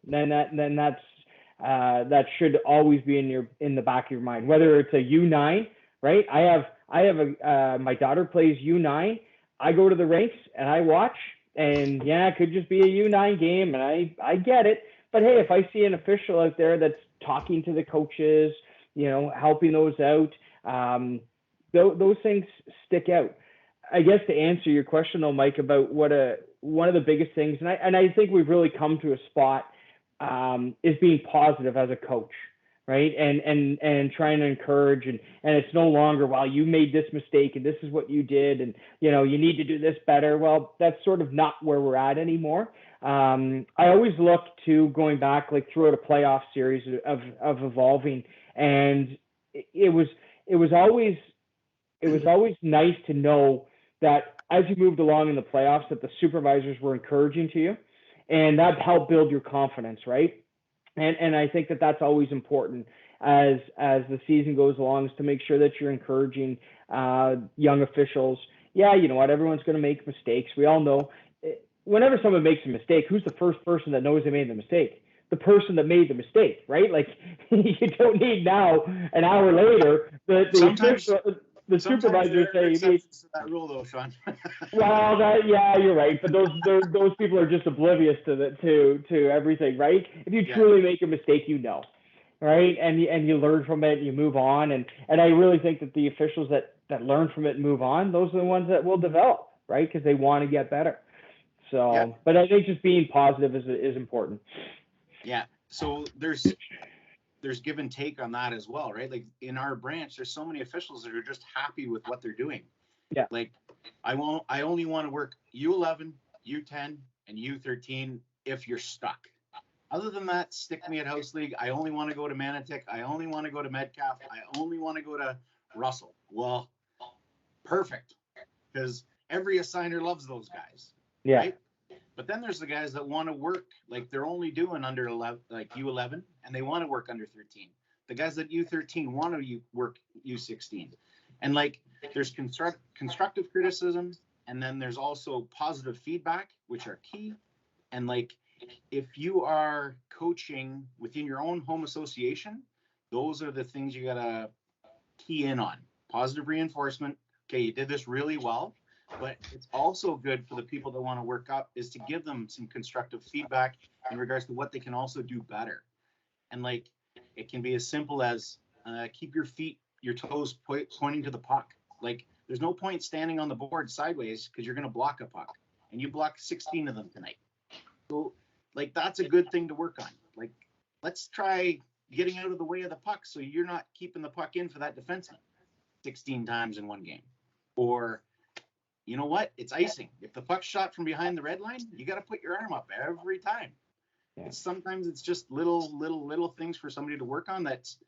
[SPEAKER 3] That should always be in the back of your mind. Whether it's a U9, right? I have my daughter plays U9. I go to the rinks and I watch, and yeah, it could just be a U9 game, and I get it. But hey, if I see an official out there that's talking to the coaches, helping those out, those things stick out. I guess to answer your question though, Mike, about one of the biggest things, and I think we've really come to a spot, is being positive as a coach, right? And trying to encourage, and it's no longer, well, you made this mistake and this is what you did, and you need to do this better. Well, that's sort of not where we're at anymore. I always look to going back like throughout a playoff series of evolving, and it was always nice to know that as you moved along in the playoffs, that the supervisors were encouraging to you, and that helped build your confidence, right? And I think that that's always important as the season goes along, is to make sure that you're encouraging young officials. Yeah, you know what? Everyone's going to make mistakes. We all know. Whenever someone makes a mistake, who's the first person that knows they made the mistake? The person that made the mistake, right? Like, you don't need now, an hour later, the supervisor say
[SPEAKER 2] that rule though, Sean.
[SPEAKER 3] Well, yeah, you're right. But those people are just oblivious to everything, right? If you truly make a mistake, right? And you learn from it, you move on, and I really think that the officials that learn from it and move on, those are the ones that will develop, right? Because they want to get better. So,
[SPEAKER 2] Yeah.
[SPEAKER 3] but I think just being positive is important.
[SPEAKER 2] Yeah. So there's give and take on that as well, right? Like in our branch, there's so many officials that are just happy with what they're doing.
[SPEAKER 3] Yeah.
[SPEAKER 2] Like I only want to work U11, U10, and U13 if you're stuck. Other than that, stick me at House League. I only want to go to Manotick. I only want to go to Metcalf. I only want to go to Russell. Well, perfect. Because every assigner loves those guys.
[SPEAKER 3] Yeah.
[SPEAKER 2] Right? But then there's the guys that want to work, like they're only doing under 11, like U11, and they want to work under 13. The guys that U13 want to work U16. And like there's constructive criticism, and then there's also positive feedback, which are key. And like if you are coaching within your own home association, those are the things you got to key in on. Positive reinforcement. Okay, you did this really well. But it's also good for the people that want to work up is to give them some constructive feedback in regards to what they can also do better. And like, it can be as simple as keep your toes pointing to the puck. Like there's no point standing on the board sideways because you're going to block a puck, and you blocked 16 of them tonight. So like, that's a good thing to work on. Like, let's try getting out of the way of the puck so you're not keeping the puck in for that defenseman 16 times in one game. Or, you know what? It's icing. If the puck's shot from behind the red line, you got to put your arm up every time.
[SPEAKER 3] Yeah.
[SPEAKER 2] Sometimes it's just little things for somebody to work on that's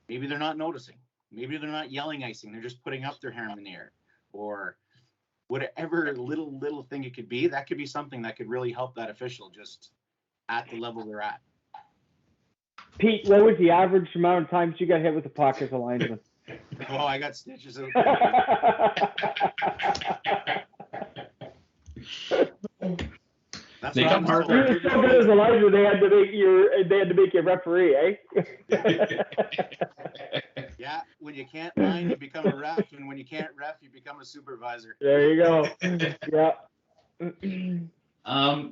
[SPEAKER 2] maybe they're not noticing. Maybe they're not yelling icing. They're just putting up their arm in the air, or whatever little thing it could be. That could be something that could really help that official just at the level they're at.
[SPEAKER 3] Pete, what was the average amount of times you got hit with the puck as a linesman?
[SPEAKER 2] Oh, I got stitches out there.
[SPEAKER 1] They come hard.
[SPEAKER 3] You were so good as a linesman, they had to make you a referee, eh?
[SPEAKER 2] Yeah, when you can't line, you become a ref, and when you can't ref, you become a supervisor.
[SPEAKER 3] There you go. Yeah.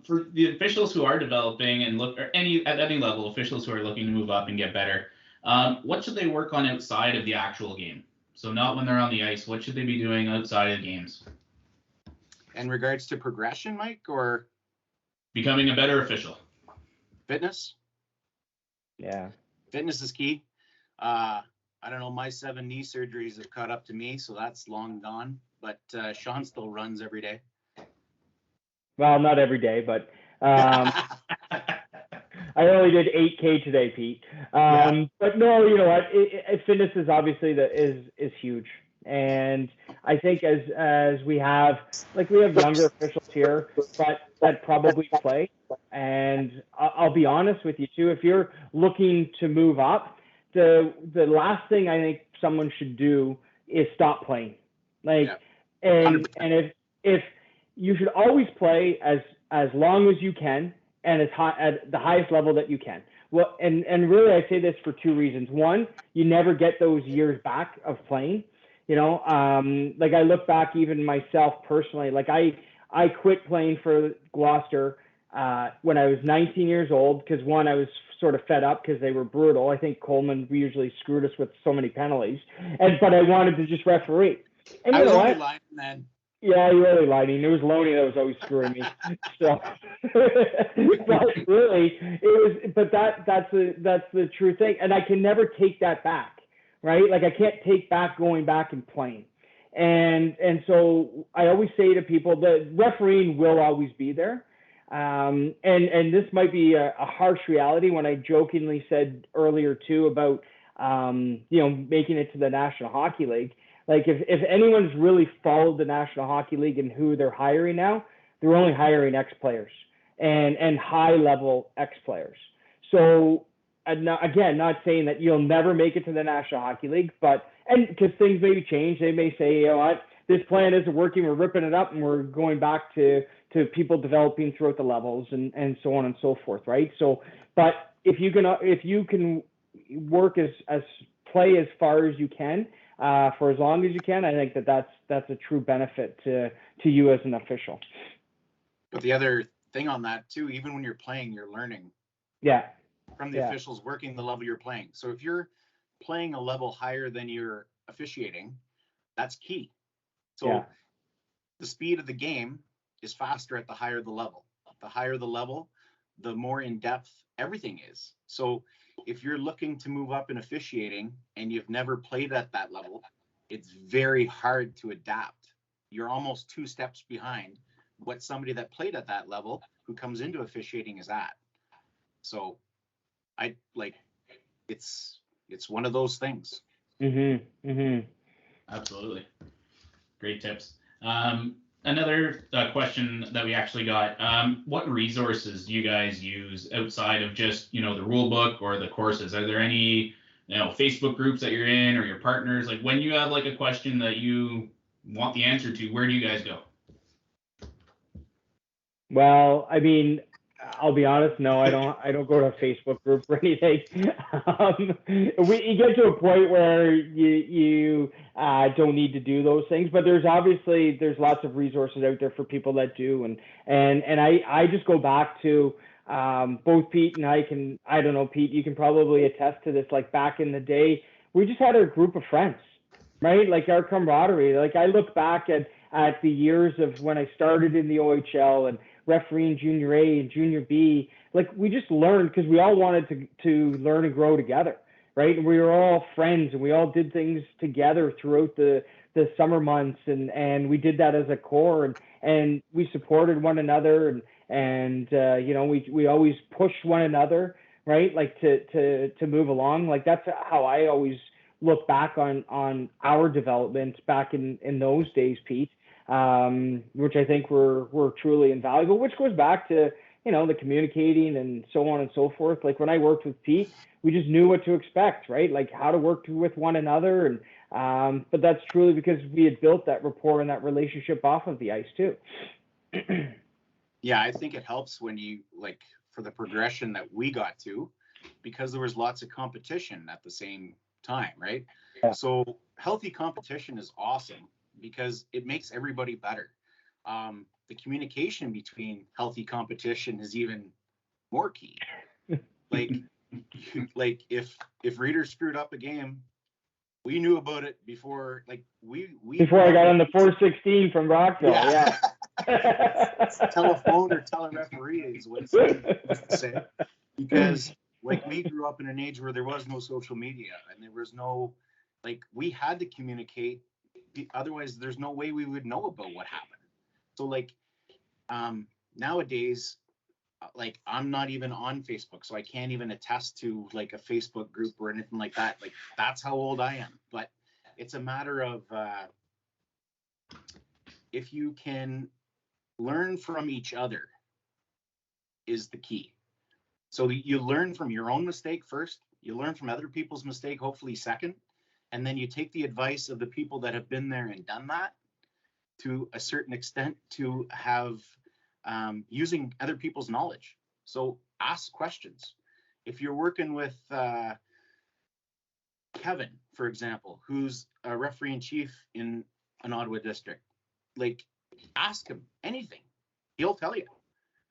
[SPEAKER 1] For the officials who are developing and at any level, officials who are looking to move up and get better, what should they work on outside of the actual game? So not when they're on the ice. What should they be doing outside of the games?
[SPEAKER 2] In regards to progression, Mike, or
[SPEAKER 1] becoming a better official?
[SPEAKER 2] Fitness.
[SPEAKER 3] Yeah.
[SPEAKER 2] Fitness is key. I don't know. My 7 knee surgeries have caught up to me, so that's long gone. But Sean still runs every day.
[SPEAKER 3] Well, not every day, but I only did 8K today, Pete. But no, you know what? Fitness is obviously is huge, and I think as we have younger officials here, but that probably play. And I'll be honest with you too. If you're looking to move up, the last thing I think someone should do is stop playing. And if you should always play as long as you can and at the highest level that you can. Well, and really I say this for 2 reasons. One, you never get those years back of playing. You know, like I look back even myself personally, like I quit playing for Gloucester when I was 19 years old because one, I was sort of fed up because they were brutal. I think Coleman usually screwed us with so many penalties, but I wanted to just referee. And you know what?
[SPEAKER 2] Lying, man.
[SPEAKER 3] Yeah, you really lied. It was Loney that was always screwing me. So, but really, it was. But that's the true thing, and I can never take that back, right? Like I can't take back going back and playing, and so I always say to people that refereeing will always be there, and this might be a harsh reality when I jokingly said earlier too about making it to the National Hockey League. Like if anyone's really followed the National Hockey League and who they're hiring now, they're only hiring ex-players and high-level ex-players. So again, not saying that you'll never make it to the National Hockey League, and because things may change, they may say, you know what, this plan isn't working, we're ripping it up and we're going back to people developing throughout the levels and so on and so forth, right? So, but if you can work as play as far as you can, for as long as you can, I think that's a true benefit to you as an official.
[SPEAKER 2] But the other thing on that too, even when you're playing, you're learning.
[SPEAKER 3] Yeah.
[SPEAKER 2] From the officials working the level you're playing. So if you're playing a level higher than you're officiating, that's key. So the speed of the game is faster at the higher the level. The higher the level, the more in depth everything is. So if you're looking to move up in officiating and you've never played at that level, it's very hard to adapt. You're almost 2 steps behind what somebody that played at that level who comes into officiating is at. So it's one of those things.
[SPEAKER 1] Absolutely. Great tips. Another question that we actually got, what resources do you guys use outside of just, the rule book or the courses? Are there any, Facebook groups that you're in or your partners? Like when you have like a question that you want the answer to, where do you guys go?
[SPEAKER 3] Well, I mean, I'll be honest. No, I don't go to a Facebook group or anything. You get to a point where you don't need to do those things, but there's lots of resources out there for people that do, and I just go back to both Pete and Ike, and I don't know, Pete, you can probably attest to this. Like back in the day, we just had a group of friends, right? Like our camaraderie. Like I look back at the years of when I started in the OHL and refereeing Junior A and Junior B, like we just learned because we all wanted to learn and grow together, right? And we were all friends and we all did things together throughout the summer months, and we did that as a core, and we supported one another, and we always pushed one another, right? Like to move along. Like that's how I always look back on our development back in those days, Pete. Which I think were truly invaluable, which goes back to, the communicating and so on and so forth. Like when I worked with Pete, we just knew what to expect, right? Like how to work with one another. And, but that's truly because we had built that rapport and that relationship off of the ice too.
[SPEAKER 2] Yeah, I think it helps when you, like, for the progression that we got to, because there was lots of competition at the same time, right?
[SPEAKER 3] Yeah.
[SPEAKER 2] So healthy competition is awesome, because it makes everybody better. The communication between healthy competition is even more key. Like if Reader screwed up a game, we knew about it before. Like
[SPEAKER 3] before I got on the 416 from Rockville. Yeah.
[SPEAKER 2] Telephone or telereferee is what it's say. Because like we grew up in an age where there was no social media and there was no, like, we had to communicate. Otherwise, there's no way we would know about what happened. So, like, nowadays, like, I'm not even on Facebook, so I can't even attest to, like, a Facebook group or anything like that. Like, that's how old I am. But it's a matter of if you can learn from each other is the key. So you learn from your own mistake first. You learn from other people's mistake, hopefully second. And then you take the advice of the people that have been there and done that to a certain extent to have using other people's knowledge. So ask questions. If you're working with Kevin, for example, who's a referee in chief in an Ottawa district, like, ask him anything. He'll tell you.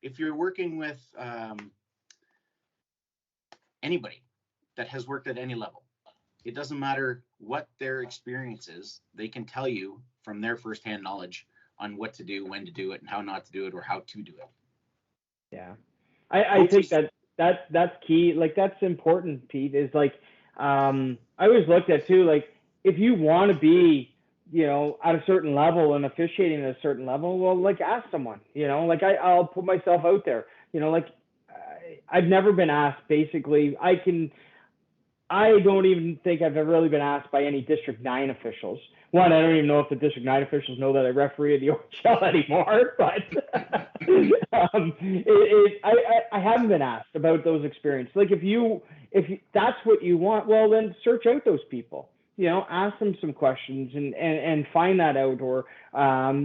[SPEAKER 2] If you're working with anybody that has worked at any level, it doesn't matter what their experience is, they can tell you from their firsthand knowledge on what to do, when to do it, and how not to do it, or how to do it.
[SPEAKER 3] Yeah. I think that's key. Like, that's important, Pete, is like, I always looked at too, like, if you want to be, at a certain level and officiating at a certain level, well, like, ask someone, like I'll put myself out there, like, I've never been asked, basically. I don't even think I've ever really been asked by any District 9 officials. One, I don't even know if the District 9 officials know that I referee at the OHL anymore, but I haven't been asked about those experiences. Like, if that's what you want, well, then search out those people. Ask them some questions and find that out, or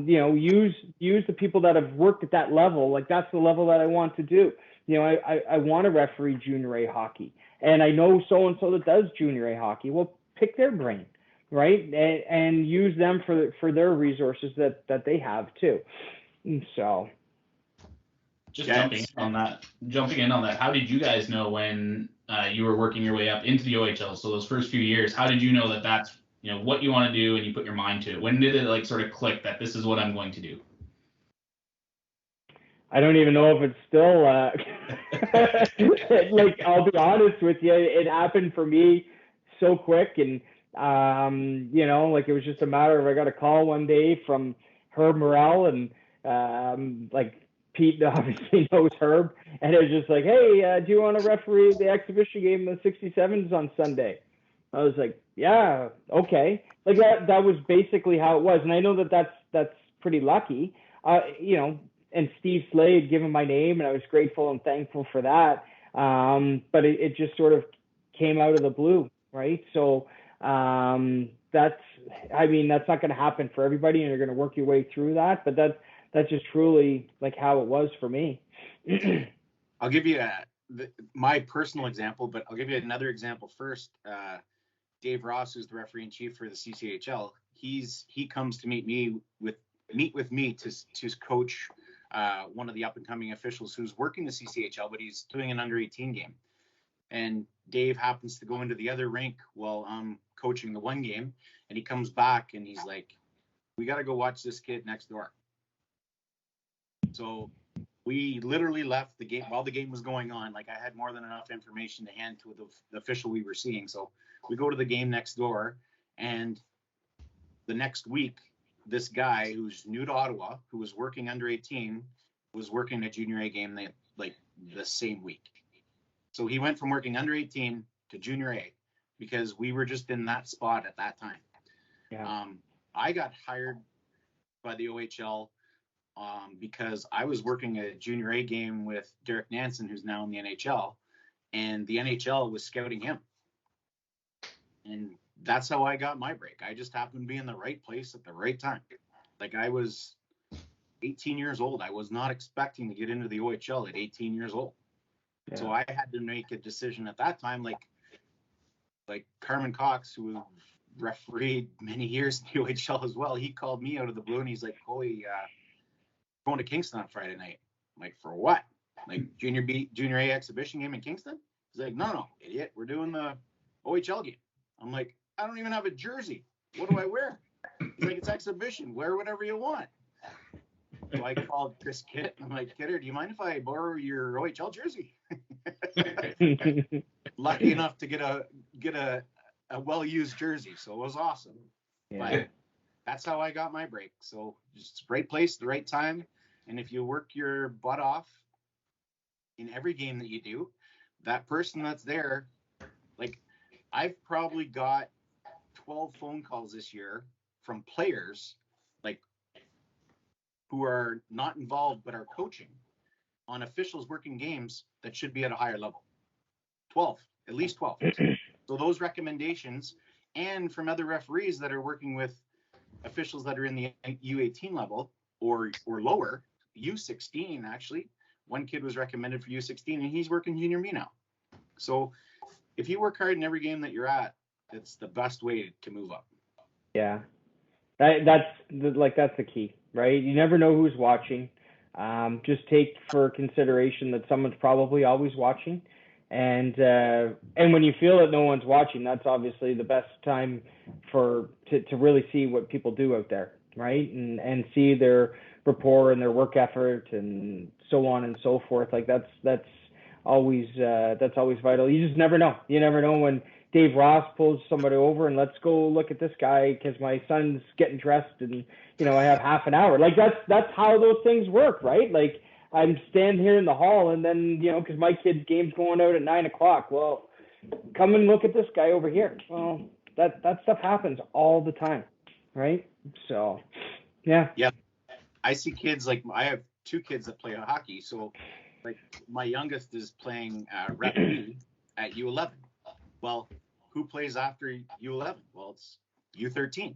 [SPEAKER 3] use the people that have worked at that level. Like, that's the level that I want to do. I want to referee Junior A hockey, and I know so-and-so that does Junior A hockey. Well, pick their brain, right? And use them for their resources that they have too. And so.
[SPEAKER 1] Just jumping in on that, how did you guys know when you were working your way up into the OHL? So those first few years, how did you know that that's what you want to do and you put your mind to it? When did it, like, sort of click that this is what I'm going to do?
[SPEAKER 3] I don't even know if it's still, like, I'll be honest with you, it happened for me so quick. And, like, it was just a matter of, I got a call one day from Herb Morrell, and, like, Pete obviously knows Herb, and it was just like, hey, do you want to referee the exhibition game in the 67s on Sunday? I was like, yeah, okay. Like, that was basically how it was. And I know that's pretty lucky, and Steve Slade had given my name, and I was grateful and thankful for that. But it just sort of came out of the blue, right? So that's not going to happen for everybody, and you're going to work your way through that. But that's just truly like how it was for me.
[SPEAKER 2] I'll give you my personal example, but I'll give you another example first. Dave Ross, who's the referee in chief for the CCHL, he comes to meet with me to coach one of the up and coming officials who's working the CCHL, but he's doing an under 18 game. And Dave happens to go into the other rink while I'm coaching the one game, and he comes back and he's like, "We got to go watch this kid next door." So we literally left the game while the game was going on. Like, I had more than enough information to hand to the official we were seeing. So we go to the game next door, and the next week, this guy who's new to Ottawa, who was working under 18, was working a Junior A game the same week. So he went from working under 18 to Junior A because we were just in that spot at that time.
[SPEAKER 3] Yeah.
[SPEAKER 2] I got hired by the OHL because I was working a Junior A game with Derek Jansen, who's now in the NHL, and the NHL was scouting him. And that's how I got my break. I just happened to be in the right place at the right time. Like, I was 18 years old. I was not expecting to get into the OHL at 18 years old. Yeah. So I had to make a decision at that time, like Carmen Cox, who refereed many years in the OHL as well. He called me out of the blue and he's like, "Holy, going to Kingston on Friday night." I'm like, "For what? Like Junior A exhibition game in Kingston?" He's like, No, idiot. We're doing the OHL game. I'm like, "I don't even have a jersey. What do I wear?" He's like, "It's exhibition. Wear whatever you want." So I called Chris Kitt. I'm like, "Kidder, do you mind if I borrow your OHL jersey?" Lucky enough to get a well-used jersey, so it was awesome. Yeah. But that's how I got my break. So just right place, the right time, and if you work your butt off in every game that you do, that person that's there, like, I've probably got 12 phone calls this year from players, like, who are not involved but are coaching on officials working games that should be at a higher level. 12, at least 12. So those recommendations, and from other referees that are working with officials that are in the U18 level or lower, U16 actually. One kid was recommended for U16 and he's working Junior B now. So if you work hard in every game that you're at, it's the best way to move up.
[SPEAKER 3] Yeah, that's the key, right? You never know who's watching. Just take for consideration that someone's probably always watching, and when you feel that no one's watching, that's obviously the best time to really see what people do out there, right? And see their rapport and their work effort and so on and so forth. Like that's always vital. You just never know. You never know when Dave Ross pulls somebody over and let's go look at this guy because my son's getting dressed and I have half an hour. Like that's how those things work, right? Like I'm standing here in the hall and then because my kid's game's going out at 9:00. Well, come and look at this guy over here. Well, that stuff happens all the time, right? So, yeah.
[SPEAKER 2] Yeah, I see kids like I have two kids that play hockey, so like my youngest is playing Rep B at U11. Well, who plays after U11? Well, it's U13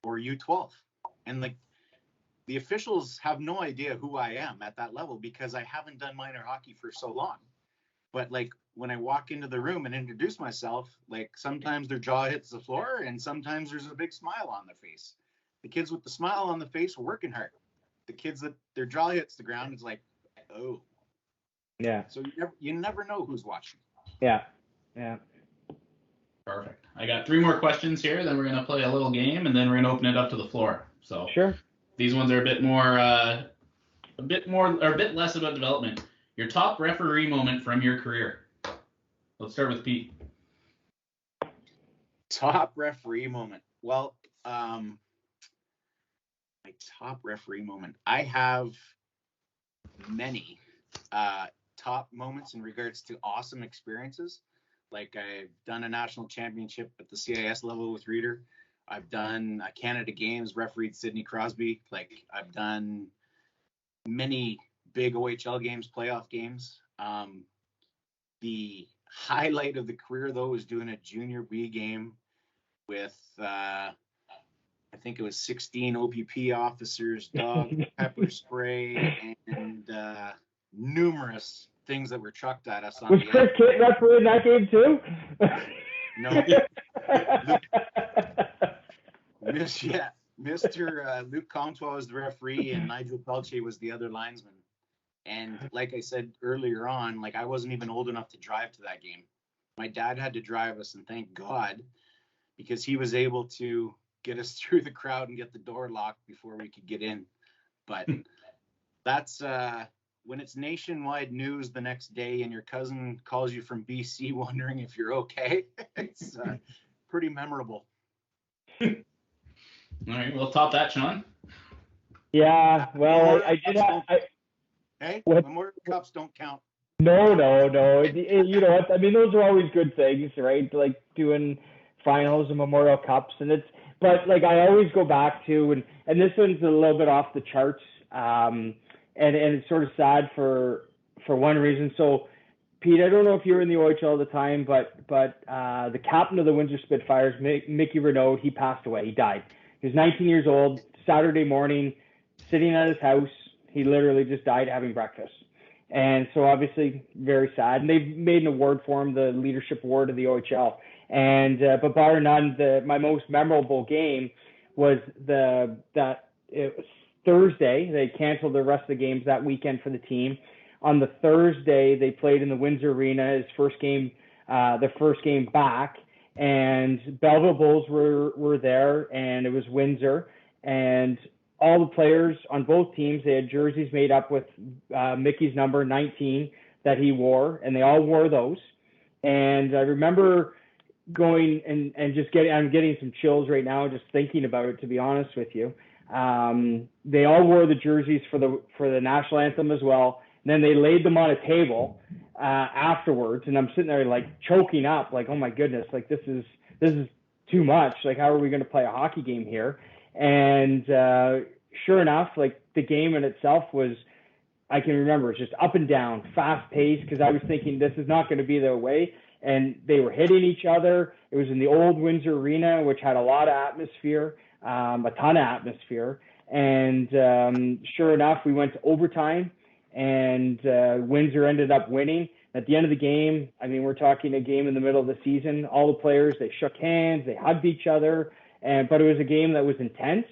[SPEAKER 2] or U12. And like the officials have no idea who I am at that level because I haven't done minor hockey for so long. But like when I walk into the room and introduce myself, like sometimes their jaw hits the floor and sometimes there's a big smile on their face. The kids with the smile on the face are working hard. The kids that their jaw hits the ground is like, oh.
[SPEAKER 3] Yeah.
[SPEAKER 2] So you never know who's watching.
[SPEAKER 3] Yeah.
[SPEAKER 1] Perfect. I got 3 more questions here, then we're going to play a little game, and then we're going to open it up to the floor. So
[SPEAKER 3] sure.
[SPEAKER 1] These ones are a bit more a bit more or a bit less about development. Your top referee moment from your career. Let's start with Pete.
[SPEAKER 2] Top referee moment. Well, my top referee moment. I have many top moments in regards to awesome experiences. Like I've done a national championship at the CIS level with Reader. I've done Canada Games, refereed Sidney Crosby. Like I've done many big OHL games, playoff games. The highlight of the career, though, was doing a Junior B game with, I think it was 16 OPP officers, dog pepper spray, and numerous things that were chucked at us.
[SPEAKER 3] Was Chris Kitt refereeing that game too?
[SPEAKER 2] No. Mr. Luke Comtois was the referee, and Nigel Pelche was the other linesman. And like I said earlier on, like I wasn't even old enough to drive to that game. My dad had to drive us, and thank God, because he was able to get us through the crowd and get the door locked before we could get in. But that's when it's nationwide news the next day and your cousin calls you from BC wondering if you're okay. It's pretty memorable.
[SPEAKER 1] All right, we'll top that, Sean.
[SPEAKER 3] Yeah, well, I did have.
[SPEAKER 2] Hey, Memorial Cups don't count.
[SPEAKER 3] No. You know what? I mean, those are always good things, right? Like doing finals and Memorial Cups, but like I always go back to, and this one's a little bit off the charts, and it's sort of sad for one reason. So, Pete, I don't know if you were in the OHL at the time, but the captain of the Windsor Spitfires, Mickey Renaud, he passed away. He died. He was 19 years old. Saturday morning, sitting at his house. He literally just died having breakfast. And so obviously very sad. And they've made an award for him, the Leadership Award of the OHL. And but bar none, my most memorable game was it was Thursday. They canceled the rest of the games that weekend for the team. On the Thursday, they played in the Windsor Arena, his first game, the first game back. And Belleville Bulls were there, and it was Windsor. And all the players on both teams, they had jerseys made up with Mickey's number 19 that he wore, and they all wore those. And I remember going and just I'm getting some chills right now just thinking about it, to be honest with you. They all wore the jerseys for the national anthem as well. And then they laid them on a table afterwards, and I'm sitting there like choking up, like, oh my goodness, like this is too much. Like, how are we going to play a hockey game here? And sure enough, like the game in itself was, I can remember, it's just up and down, fast paced, because I was thinking this is not going to be their way. And they were hitting each other. It was in the old Windsor Arena, which had a lot of atmosphere, a ton of atmosphere. And sure enough, we went to overtime, and Windsor ended up winning. At the end of the game, I mean, we're talking a game in the middle of the season. All the players, they shook hands, they hugged each other. But it was a game that was intense,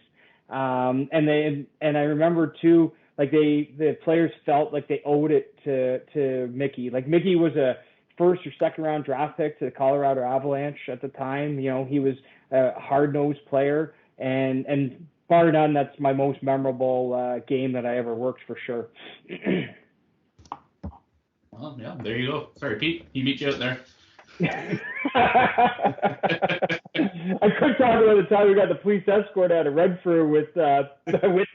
[SPEAKER 3] and I remember too, like the players felt like they owed it to Mickey. Like Mickey was a first or second round draft pick to the Colorado Avalanche at the time. You know, he was a hard nosed player, and bar none, that's my most memorable game that I ever worked for sure.
[SPEAKER 1] Well, yeah, there you go. Sorry, Pete, he beat you out there.
[SPEAKER 3] I could talk about the time we got the police escort out of Redford with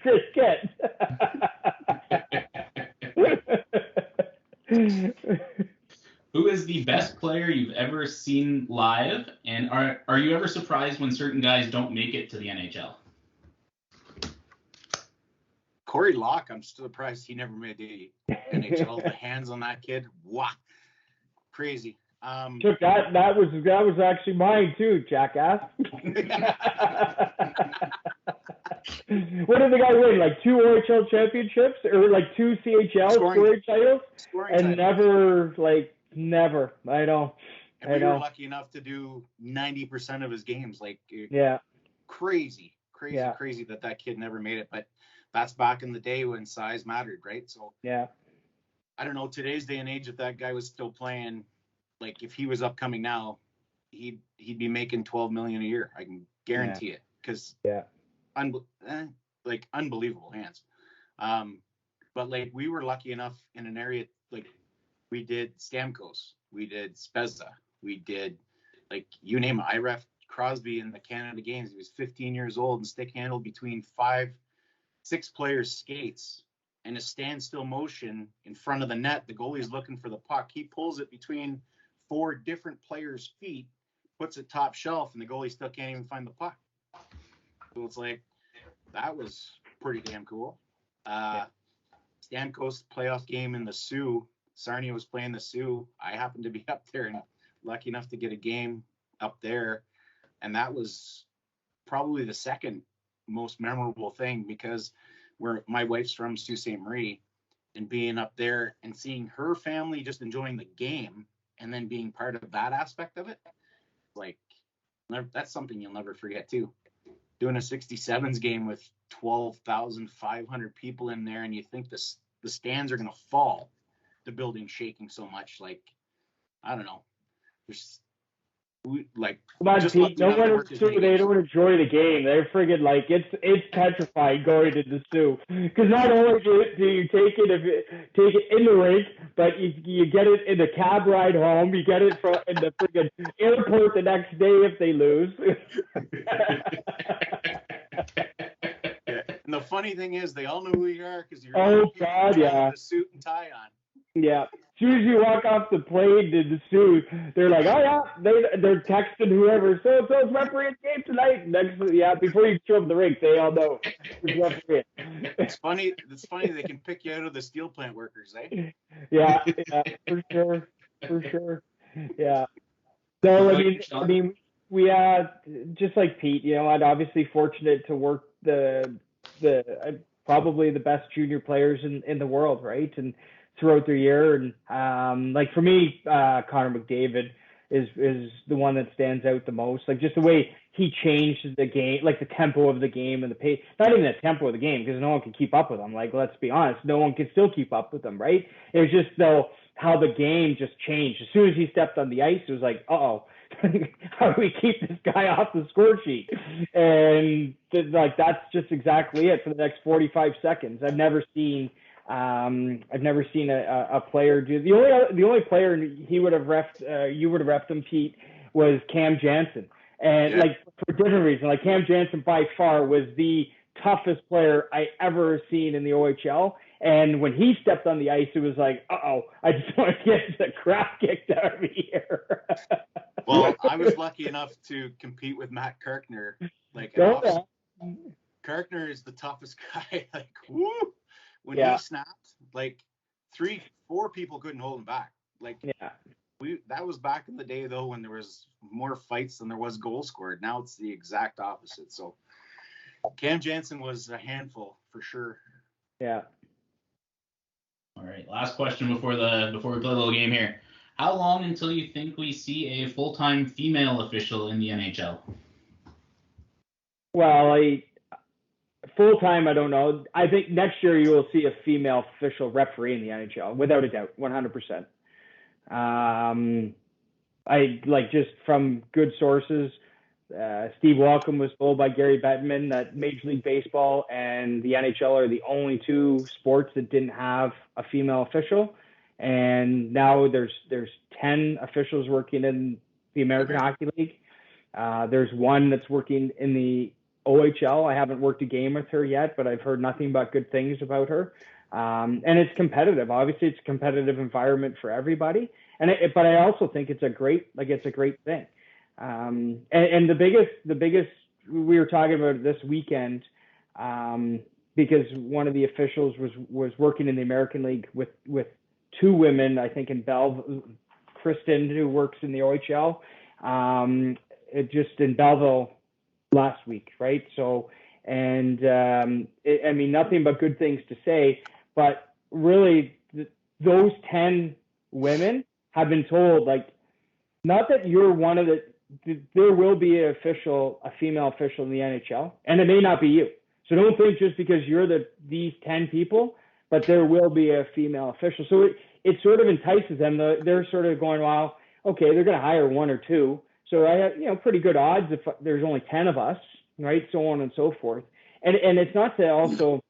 [SPEAKER 3] Chris Kitt.
[SPEAKER 1] Who is the best player you've ever seen live, and are you ever surprised when certain guys don't make it to the NHL?
[SPEAKER 2] Corey Locke, I'm still surprised he never made the NHL. The hands on that kid, wow, crazy.
[SPEAKER 3] Chuck, that was actually mine too, jackass. What did the guy win? Like 2 OHL championships or like 2 CHL scoring titles? And never. I know.
[SPEAKER 2] And we were lucky enough to do 90% of his games. Like,
[SPEAKER 3] yeah,
[SPEAKER 2] crazy that kid never made it. But that's back in the day when size mattered, right? So
[SPEAKER 3] yeah,
[SPEAKER 2] I don't know, today's day and age, if that guy was still playing, like if he was upcoming now, he'd be making $12 million a year. I can guarantee it, because unbelievable hands. But like we were lucky enough in an area, like we did Stamkos, we did Spezza, we did like you name it. I ref Crosby in the Canada games. He was 15 years old and stick handled between 5-6 players' skates and a standstill motion in front of the net. The goalie's looking for the puck. He pulls it between 4 different players' feet, puts it top shelf, and the goalie still can't even find the puck. So it's like, that was pretty damn cool. Stamkos playoff game in the Sioux. Sarnia was playing the Sioux. I happened to be up there and lucky enough to get a game up there. And that was probably the second most memorable thing because my wife's from Sault Ste. Marie, and being up there and seeing her family just enjoying the game and then being part of that aspect of it, like that's something you'll never forget too. Doing a 67s game with 12,500 people in there, and you think the stands are going to fall, the building shaking so much. Like, I don't know.
[SPEAKER 3] Come on, Pete. No one is Sioux. They don't enjoy the game. They're friggin' like it's petrified going to the Sioux because not only do you take it in the rink, but you get it in the cab ride home. You get it in the friggin' airport the next day if they lose.
[SPEAKER 2] And the funny thing is, they all know who you are because you're
[SPEAKER 3] with
[SPEAKER 2] a suit and tie on.
[SPEAKER 3] Yeah. As soon as you walk off the plane to the Sioux, they're like, oh yeah, they're texting whoever. So it's refereeing game tonight. Before you show up the rink, they all know it's refereeing.
[SPEAKER 2] It's funny they can pick you out of the steel plant workers, eh?
[SPEAKER 3] Yeah, for sure. Yeah. So I mean, we just like Pete, I'm obviously fortunate to work the probably the best junior players in the world, right? And throughout the year, and like for me, Connor Mcdavid is the one that stands out the most. Like just the way he changed the game, like the tempo of the game and the pace. Not even the tempo of the game because no one can keep up with him. Like let's be honest, no one can still keep up with him, right? It was just though how the game just changed as soon as he stepped on the ice. It was like, uh-oh. How do we keep this guy off the score sheet? And that's just exactly it for the next 45 seconds. I've never seen a player do the only player he would have refed, you would have refed him, Pete, was Cam Jansen, and like for different reasons. Like Cam Jansen by far was the toughest player I ever seen in the OHL. And when he stepped on the ice, it was like, uh-oh, I just want to get the crap kicked out of me here.
[SPEAKER 2] Well, I was lucky enough to compete with Matt Kirkner. Like, Kirkner is the toughest guy. Like, woo! When he snapped, like 3-4 people couldn't hold him back. Like, that was back in the day though when there was more fights than there was goals scored. Now it's the exact opposite. So Cam Jansen was a handful for sure.
[SPEAKER 3] Yeah.
[SPEAKER 1] All right, last question before we play a little game here. How long until you think we see a full-time female official in the NHL?
[SPEAKER 3] Well, full-time, I don't know. I think next year you will see a female official referee in the NHL, without a doubt, 100%. I just from good sources. Steve Welcome was told by Gary Bettman that Major League Baseball and the NHL are the only two sports that didn't have a female official. And now there's 10 officials working in the American Hockey League. There's one that's working in the OHL. I haven't worked a game with her yet, but I've heard nothing but good things about her. And it's competitive. Obviously, it's a competitive environment for everybody. But I also think it's a great thing. And the biggest we were talking about this weekend, because one of the officials was working in the American League with two women, I think in Belleville, Kristen, who works in the OHL, just in Belleville last week, right? So, and I mean, nothing but good things to say, but really those 10 women have been told, like, not that you're one of there will be a female official in the NHL, and it may not be you. So don't think just because you're these 10 people, but there will be a female official. So it sort of entices them. They're sort of going, well, okay, they're going to hire one or two. So I have, pretty good odds if there's only 10 of us, right? So on and so forth. And it's not to also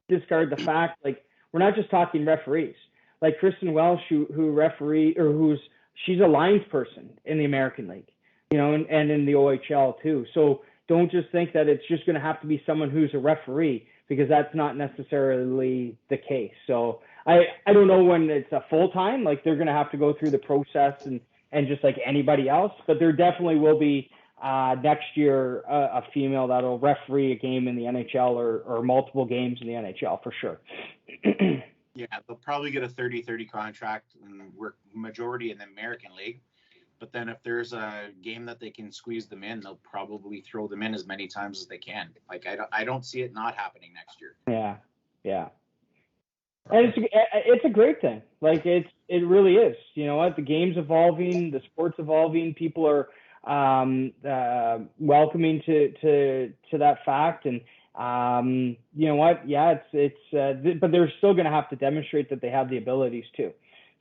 [SPEAKER 3] discard the fact, like, we're not just talking referees. Like Kristen Welsh, she's a lines person in the American League, and in the OHL too. So don't just think that it's just going to have to be someone who's a referee, because that's not necessarily the case. So I don't know when it's a full-time, like they're going to have to go through the process and just like anybody else, but there definitely will be next year a female that'll referee a game in the NHL or multiple games in the NHL for sure.
[SPEAKER 2] Yeah, they'll probably get a 30-30 contract and work majority in the American League. But then if there's a game that they can squeeze them in, they'll probably throw them in as many times as they can. Like I don't see it not happening next year.
[SPEAKER 3] Yeah. And it's a great thing. Like it really is. You know what? The game's evolving, the sport's evolving. People are welcoming to that fact. And you know what? Yeah, it's but they're still going to have to demonstrate that they have the abilities too.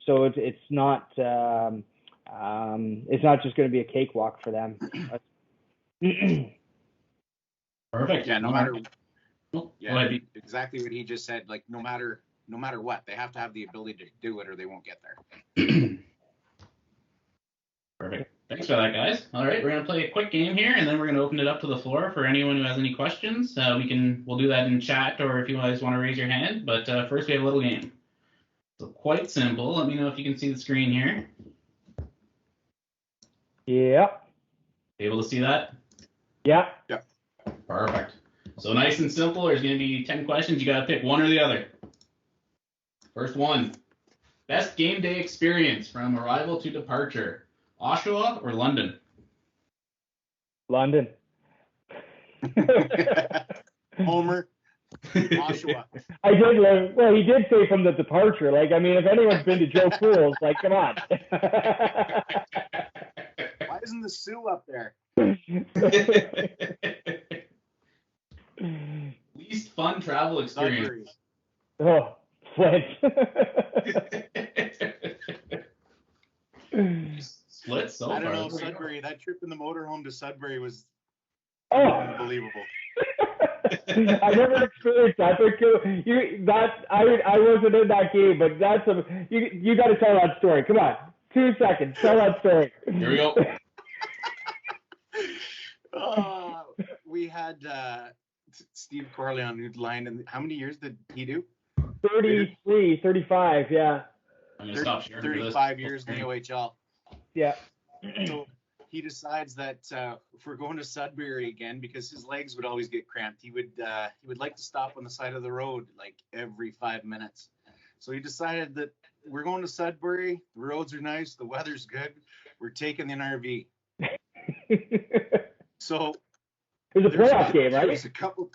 [SPEAKER 3] So it's not just going to be a cakewalk for them.
[SPEAKER 1] Perfect.
[SPEAKER 2] Yeah, no matter.
[SPEAKER 1] Oh,
[SPEAKER 2] Yeah, exactly what he just said. Like no matter what, they have to have the ability to do it, or they won't get there.
[SPEAKER 1] Perfect. Thanks for that, guys. All right, we're gonna play a quick game here, and then we're gonna open it up to the floor for anyone who has any questions. We'll do that in chat, or if you guys want to raise your hand. But first, we have a little game. So quite simple. Let me know if you can see the screen here.
[SPEAKER 3] Yeah.
[SPEAKER 1] Able to see that?
[SPEAKER 3] Yeah.
[SPEAKER 2] Yeah.
[SPEAKER 1] Perfect. So nice and simple. There's going to be 10 questions. You got to pick one or the other. First one. Best game day experience from arrival to departure. Oshawa or London?
[SPEAKER 3] London.
[SPEAKER 2] Homer. Oshawa.
[SPEAKER 3] I did live. Well, he did say from the departure. Like, I mean, if anyone's been to Joe Cool's, like, come on.
[SPEAKER 2] Why isn't the Sioux up there?
[SPEAKER 1] Least fun travel experience.
[SPEAKER 3] Oh, Flint.
[SPEAKER 1] Split so
[SPEAKER 2] I don't
[SPEAKER 1] far.
[SPEAKER 2] know, Sudbury. That trip in the motorhome to Sudbury was unbelievable.
[SPEAKER 3] I never experienced that. I wasn't in that game, but you got to tell that story. Come on, 2 seconds. Tell that story.
[SPEAKER 1] Here we go.
[SPEAKER 2] We had Steve Corley on the line, and how many years did he do?
[SPEAKER 3] 33, 35, yeah.
[SPEAKER 1] I'm gonna stop sharing
[SPEAKER 2] 35 years in the OHL.
[SPEAKER 3] Yeah.
[SPEAKER 2] So he decides that if we're going to Sudbury again, because his legs would always get cramped, he would like to stop on the side of the road like every 5 minutes. So he decided that we're going to Sudbury. The roads are nice. The weather's good. We're taking an RV. So
[SPEAKER 3] it was a playoff game, right?
[SPEAKER 2] It was a couple.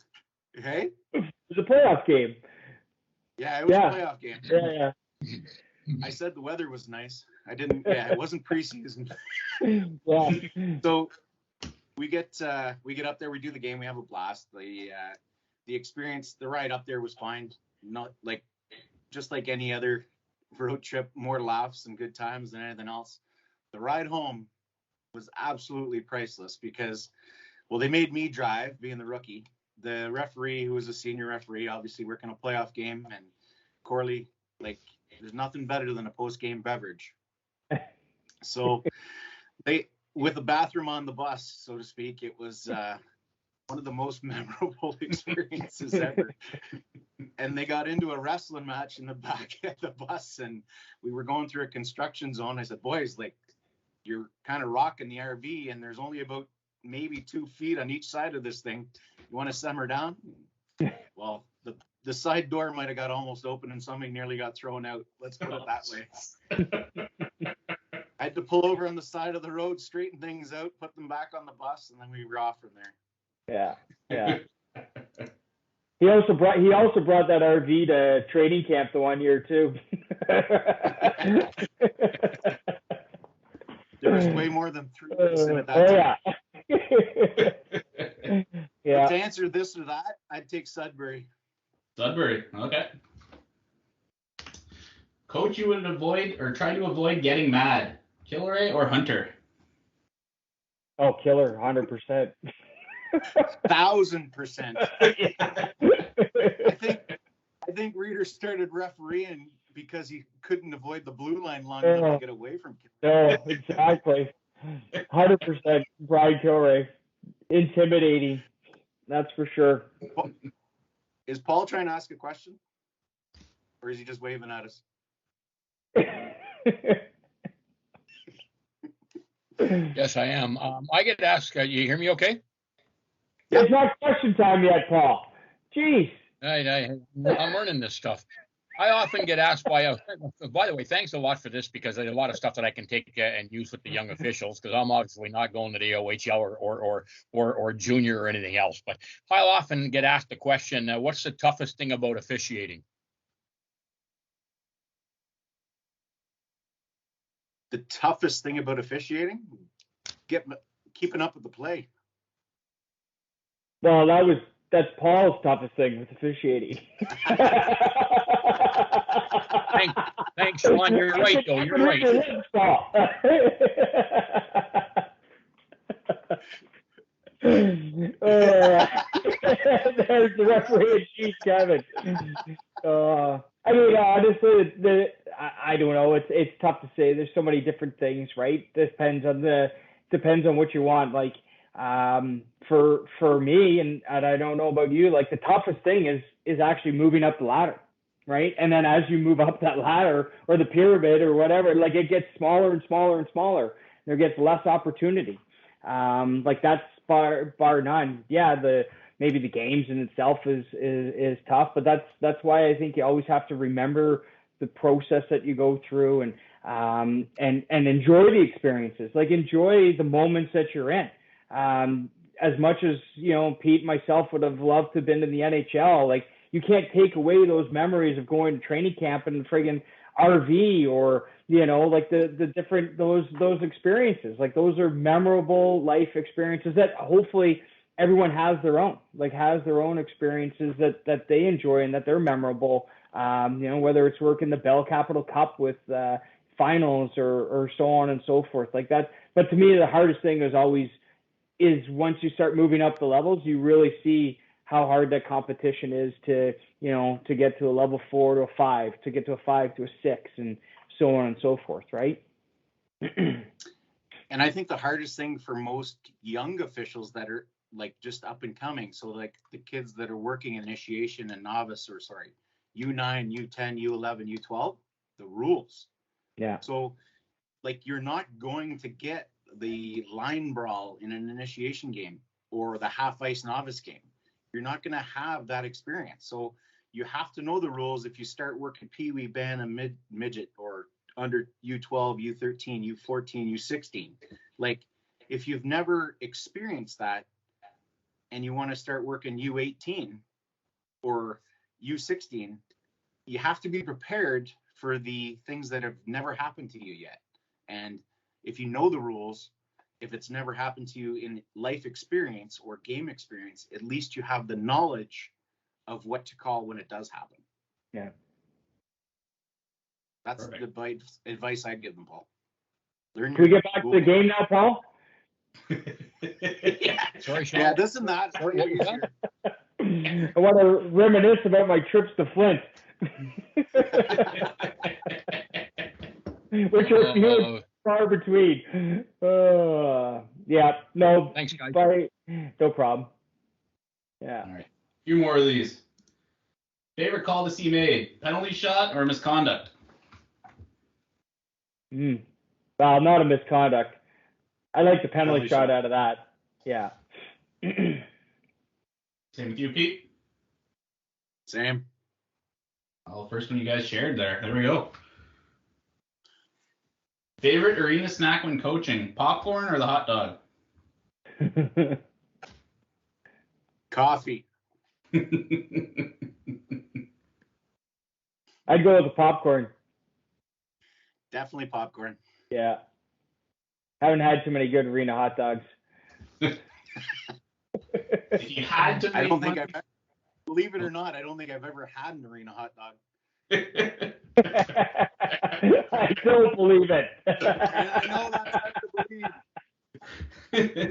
[SPEAKER 2] Hey?
[SPEAKER 3] It was a playoff game.
[SPEAKER 2] Yeah, it was a playoff game.
[SPEAKER 3] Yeah.
[SPEAKER 2] I said the weather was nice. I didn't. Yeah, it wasn't preseason.
[SPEAKER 3] Yeah.
[SPEAKER 2] So we get up there. We do the game. We have a blast. The experience, the ride up there was fine. Not like just like any other road trip. More laughs and good times than anything else. The ride home was absolutely priceless because, well, they made me drive, being the rookie. The referee, who was a senior referee, obviously working a playoff game, and Corley, like, there's nothing better than a post-game beverage. So with the bathroom on the bus, so to speak, it was one of the most memorable experiences ever. And they got into a wrestling match in the back of the bus, and we were going through a construction zone. I said, boys, like, you're kind of rocking the RV, and there's only about maybe 2 feet on each side of this thing. You want to simmer down? Well, the side door might have got almost open, and somebody nearly got thrown out. Let's put it that way. I had to pull over on the side of the road, straighten things out, put them back on the bus, and then we were off from there.
[SPEAKER 3] Yeah. He also brought that RV to training camp the one year too.
[SPEAKER 2] There was way more than 3 weeks in it that time.
[SPEAKER 3] Yeah.
[SPEAKER 2] But to answer this or that, I'd take Sudbury.
[SPEAKER 1] Sudbury, okay. Coach you would avoid or try to avoid getting mad. Killer or Hunter?
[SPEAKER 3] Oh, Killer, 100%.
[SPEAKER 2] 1,000%. I think think Reeder started refereeing because he couldn't avoid the blue line long enough to get away from Kilray.
[SPEAKER 3] No, exactly. 100% Brian Kilray. Intimidating. That's for sure.
[SPEAKER 2] Is Paul trying to ask a question? Or is he just waving at us?
[SPEAKER 4] Yes, I am. I get asked, you hear me okay?
[SPEAKER 3] It's not question time yet, Paul. Jeez.
[SPEAKER 4] I'm learning this stuff. I often get asked by the way, thanks a lot for this, because there's a lot of stuff that I can take and use with the young officials, because I'm obviously not going to the OHL or junior or anything else. But I often get asked the question, what's the toughest thing about officiating?
[SPEAKER 2] The toughest thing about officiating? Keeping up with the play.
[SPEAKER 3] Well, that's Paul's toughest thing with officiating.
[SPEAKER 4] Thanks, Sean. You're right, though. You're right.
[SPEAKER 3] There's the referee in chief, Kevin. I mean, honestly, I don't know. It's tough to say. There's so many different things, right? Depends on what you want. Like, for me, and I don't know about you, like the toughest thing is actually moving up the ladder, right? And then as you move up that ladder or the pyramid or whatever, like it gets smaller and smaller and smaller. There gets less opportunity. Like that's bar none. Yeah, maybe the games in itself is tough, but that's why I think you always have to remember the process that you go through and enjoy the experiences. Like enjoy the moments that you're in. As much as, Pete and myself would have loved to have been in the NHL, like you can't take away those memories of going to training camp and friggin' RV or, like the different, those experiences. Like those are memorable life experiences that hopefully everyone has their own experiences that they enjoy and that they're memorable. Whether it's working the Bell Capital Cup with, finals or so on and so forth like that. But to me, the hardest thing is once you start moving up the levels, you really see how hard that competition is to get to a level 4 to a 5, to get to a 5 to a 6, and so on and so forth, right?
[SPEAKER 2] And I think the hardest thing for most young officials that are like just up and coming, so like the kids that are working initiation and novice, or sorry, U9, U10, U11, U12, the rules.
[SPEAKER 3] Yeah.
[SPEAKER 2] So like you're not going to get the line brawl in an initiation game or the half ice novice game. You're not going to have that experience. So you have to know the rules if you start working Pee-wee, band, and midget, or under U12, U13, U14, U16. Like if you've never experienced that and you want to start working U18 or U16, you have to be prepared for the things that have never happened to you yet. And if you know the rules, if it's never happened to you in life experience or game experience, at least you have the knowledge of what to call when it does happen.
[SPEAKER 3] Yeah.
[SPEAKER 2] That's
[SPEAKER 1] Perfect.
[SPEAKER 2] the advice I'd give them, Paul. Can
[SPEAKER 3] we get back to the game now, Paul?
[SPEAKER 2] Yeah.
[SPEAKER 4] Sorry, Sean.
[SPEAKER 2] Yeah, this and that.
[SPEAKER 4] Sorry, what was that?
[SPEAKER 3] I want to reminisce about my trips to Flint. Which are few and far between. Yeah, no.
[SPEAKER 4] Thanks, guys.
[SPEAKER 3] Sorry, no problem. Yeah.
[SPEAKER 1] All right. A few more of these. Favorite call to see made? Penalty shot or misconduct?
[SPEAKER 3] Well, not a misconduct. I like the penalty shot out of that. Yeah.
[SPEAKER 1] Same with you, Pete?
[SPEAKER 2] Same.
[SPEAKER 1] Well, first one you guys shared there. There we go. Favorite arena snack when coaching? Popcorn or the hot dog?
[SPEAKER 2] Coffee.
[SPEAKER 3] I'd go with the popcorn.
[SPEAKER 2] Definitely popcorn.
[SPEAKER 3] Yeah. Haven't had too many good arena hot dogs.
[SPEAKER 1] If you had to,
[SPEAKER 2] I don't think I've ever, believe it or not, I don't think I've ever had an arena hot dog.
[SPEAKER 3] I don't believe it.
[SPEAKER 2] I know that's hard to believe.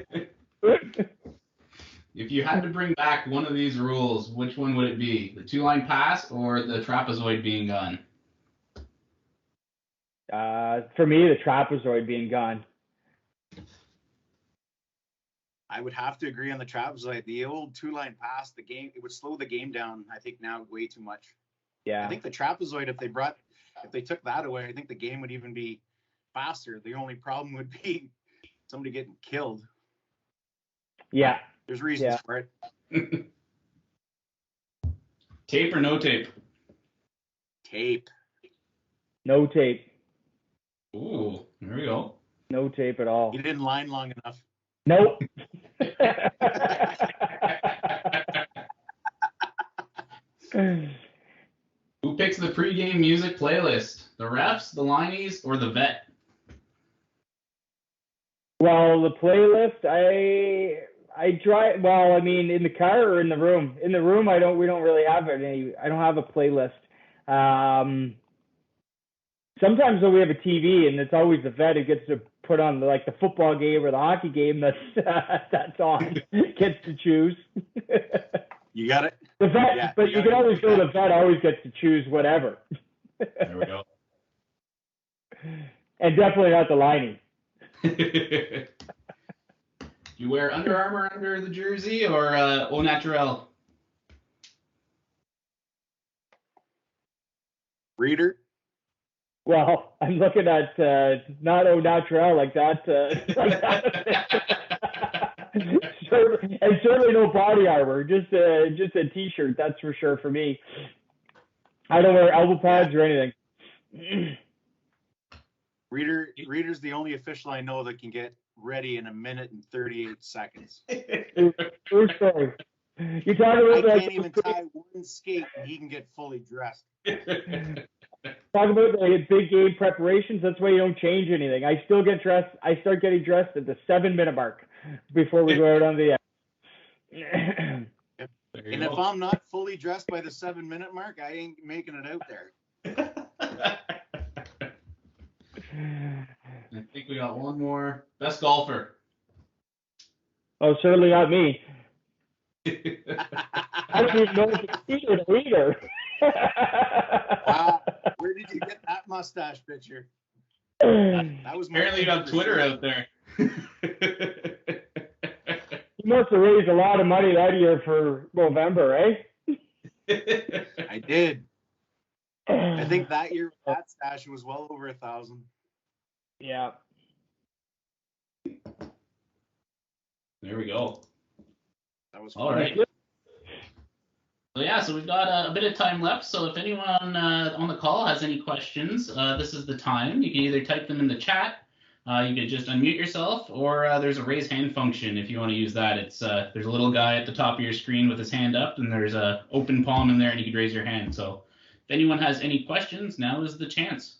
[SPEAKER 1] If you had to bring back one of these rules, which one would it be? The two-line pass or the trapezoid being gone?
[SPEAKER 3] For me, the trapezoid being gone.
[SPEAKER 2] I would have to agree on the trapezoid. The old two-line pass, it would slow the game down, I think, now way too much.
[SPEAKER 3] Yeah.
[SPEAKER 2] I think the trapezoid, if they took that away, I think the game would even be faster. The only problem would be somebody getting killed.
[SPEAKER 3] Yeah.
[SPEAKER 2] There's reasons for it.
[SPEAKER 1] Tape or no tape?
[SPEAKER 2] Tape.
[SPEAKER 3] No tape.
[SPEAKER 1] Ooh, there we go.
[SPEAKER 3] No tape at all.
[SPEAKER 2] You didn't line long enough.
[SPEAKER 3] Nope.
[SPEAKER 1] Who picks the pregame music playlist? The refs, the linies, or the vet?
[SPEAKER 3] Well, the playlist, I try. Well, I mean, in the car or in the room. In the room, we don't really have any. I don't have a playlist. Sometimes though we have a TV, and it's always the vet who gets to put on like the football game or the hockey game that's on. Gets to choose.
[SPEAKER 2] You got it.
[SPEAKER 3] The vet,
[SPEAKER 2] Yeah,
[SPEAKER 3] but you can always go. The vet always gets to choose whatever.
[SPEAKER 1] There we go.
[SPEAKER 3] And definitely not the lining.
[SPEAKER 1] You wear Under Armour under the jersey or Au Naturel?
[SPEAKER 2] Reader.
[SPEAKER 3] Well, I'm looking at not Au Naturel like that. And certainly no body armor, just a t-shirt. That's for sure for me. I don't wear elbow pads or anything.
[SPEAKER 2] Reader's the only official I know that can get ready in 1 minute and 38 seconds.
[SPEAKER 3] True story. You talk about
[SPEAKER 2] I can't even tie one skate and he can get fully dressed.
[SPEAKER 3] Talk about the big game preparations. That's why you don't change anything. I still get dressed. I start getting dressed at the 7-minute mark before we go out on the
[SPEAKER 2] And if I'm not fully dressed by the 7-minute mark, I ain't making it out there.
[SPEAKER 1] I think we got one more. Best golfer.
[SPEAKER 3] Oh, certainly not me. I don't even know if it's Peter the leader.
[SPEAKER 2] Wow, where did you get that mustache picture? That was
[SPEAKER 1] Apparently you got Twitter out there.
[SPEAKER 3] You must have raised a lot of money that year for November, eh?
[SPEAKER 2] I did. I think that year that stash was well over 1,000.
[SPEAKER 3] Yeah.
[SPEAKER 1] There we go.
[SPEAKER 2] That was
[SPEAKER 1] all right. So yeah, so we've got a bit of time left. So if anyone on the call has any questions, this is the time. You can either type them in the chat, you can just unmute yourself, or there's a raise hand function if you want to use that. It's there's a little guy at the top of your screen with his hand up, and there's a open palm in there, and you can raise your hand. So if anyone has any questions, now is the chance.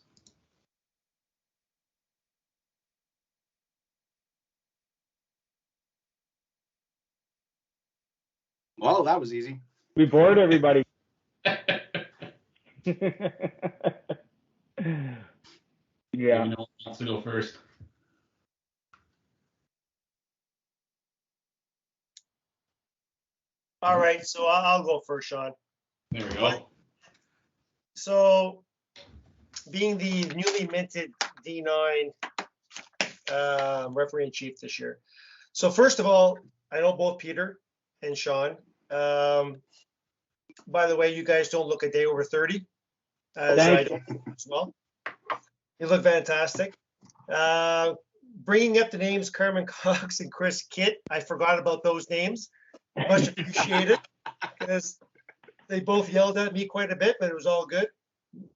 [SPEAKER 2] Well, that was easy.
[SPEAKER 3] We bored everybody. Yeah.
[SPEAKER 1] No one wants to go first.
[SPEAKER 5] All right, so I'll go first, Sean.
[SPEAKER 1] There we go.
[SPEAKER 5] So, being the newly minted D9 referee in chief this year. So first of all, I know both Peter and Sean. By the way, you guys don't look a day over 30, as I don't as well. You look fantastic. Bringing up the names Carmen Cox and Chris Kitt, I forgot about those names. Much appreciated, because they both yelled at me quite a bit, but it was all good.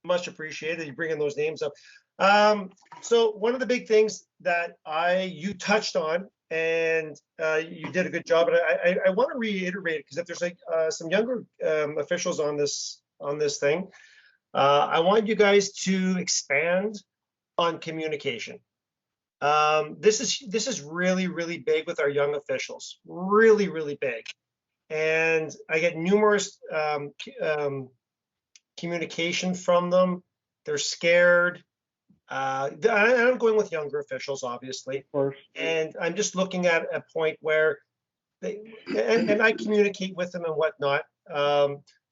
[SPEAKER 5] Much appreciated you bringing those names up. So one of the big things that you touched on, and you did a good job, and I want to reiterate it, because if there's like some younger officials on this thing, I want you guys to expand on communication. This is really, really big with our young officials, really, really big. And I get numerous communication from them. They're scared. I'm going with younger officials, obviously.
[SPEAKER 3] Of course.
[SPEAKER 5] And I'm just looking at a point where and I communicate with them and whatnot.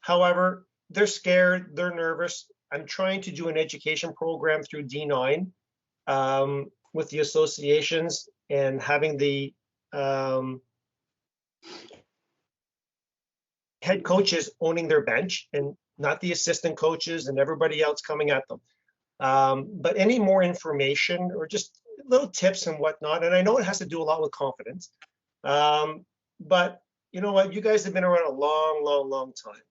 [SPEAKER 5] However, they're scared, they're nervous. I'm trying to do an education program through D9 with the associations and having the head coaches owning their bench and not the assistant coaches and everybody else coming at them. But any more information or just little tips and whatnot, and I know it has to do a lot with confidence, but you know what? You guys have been around a long time.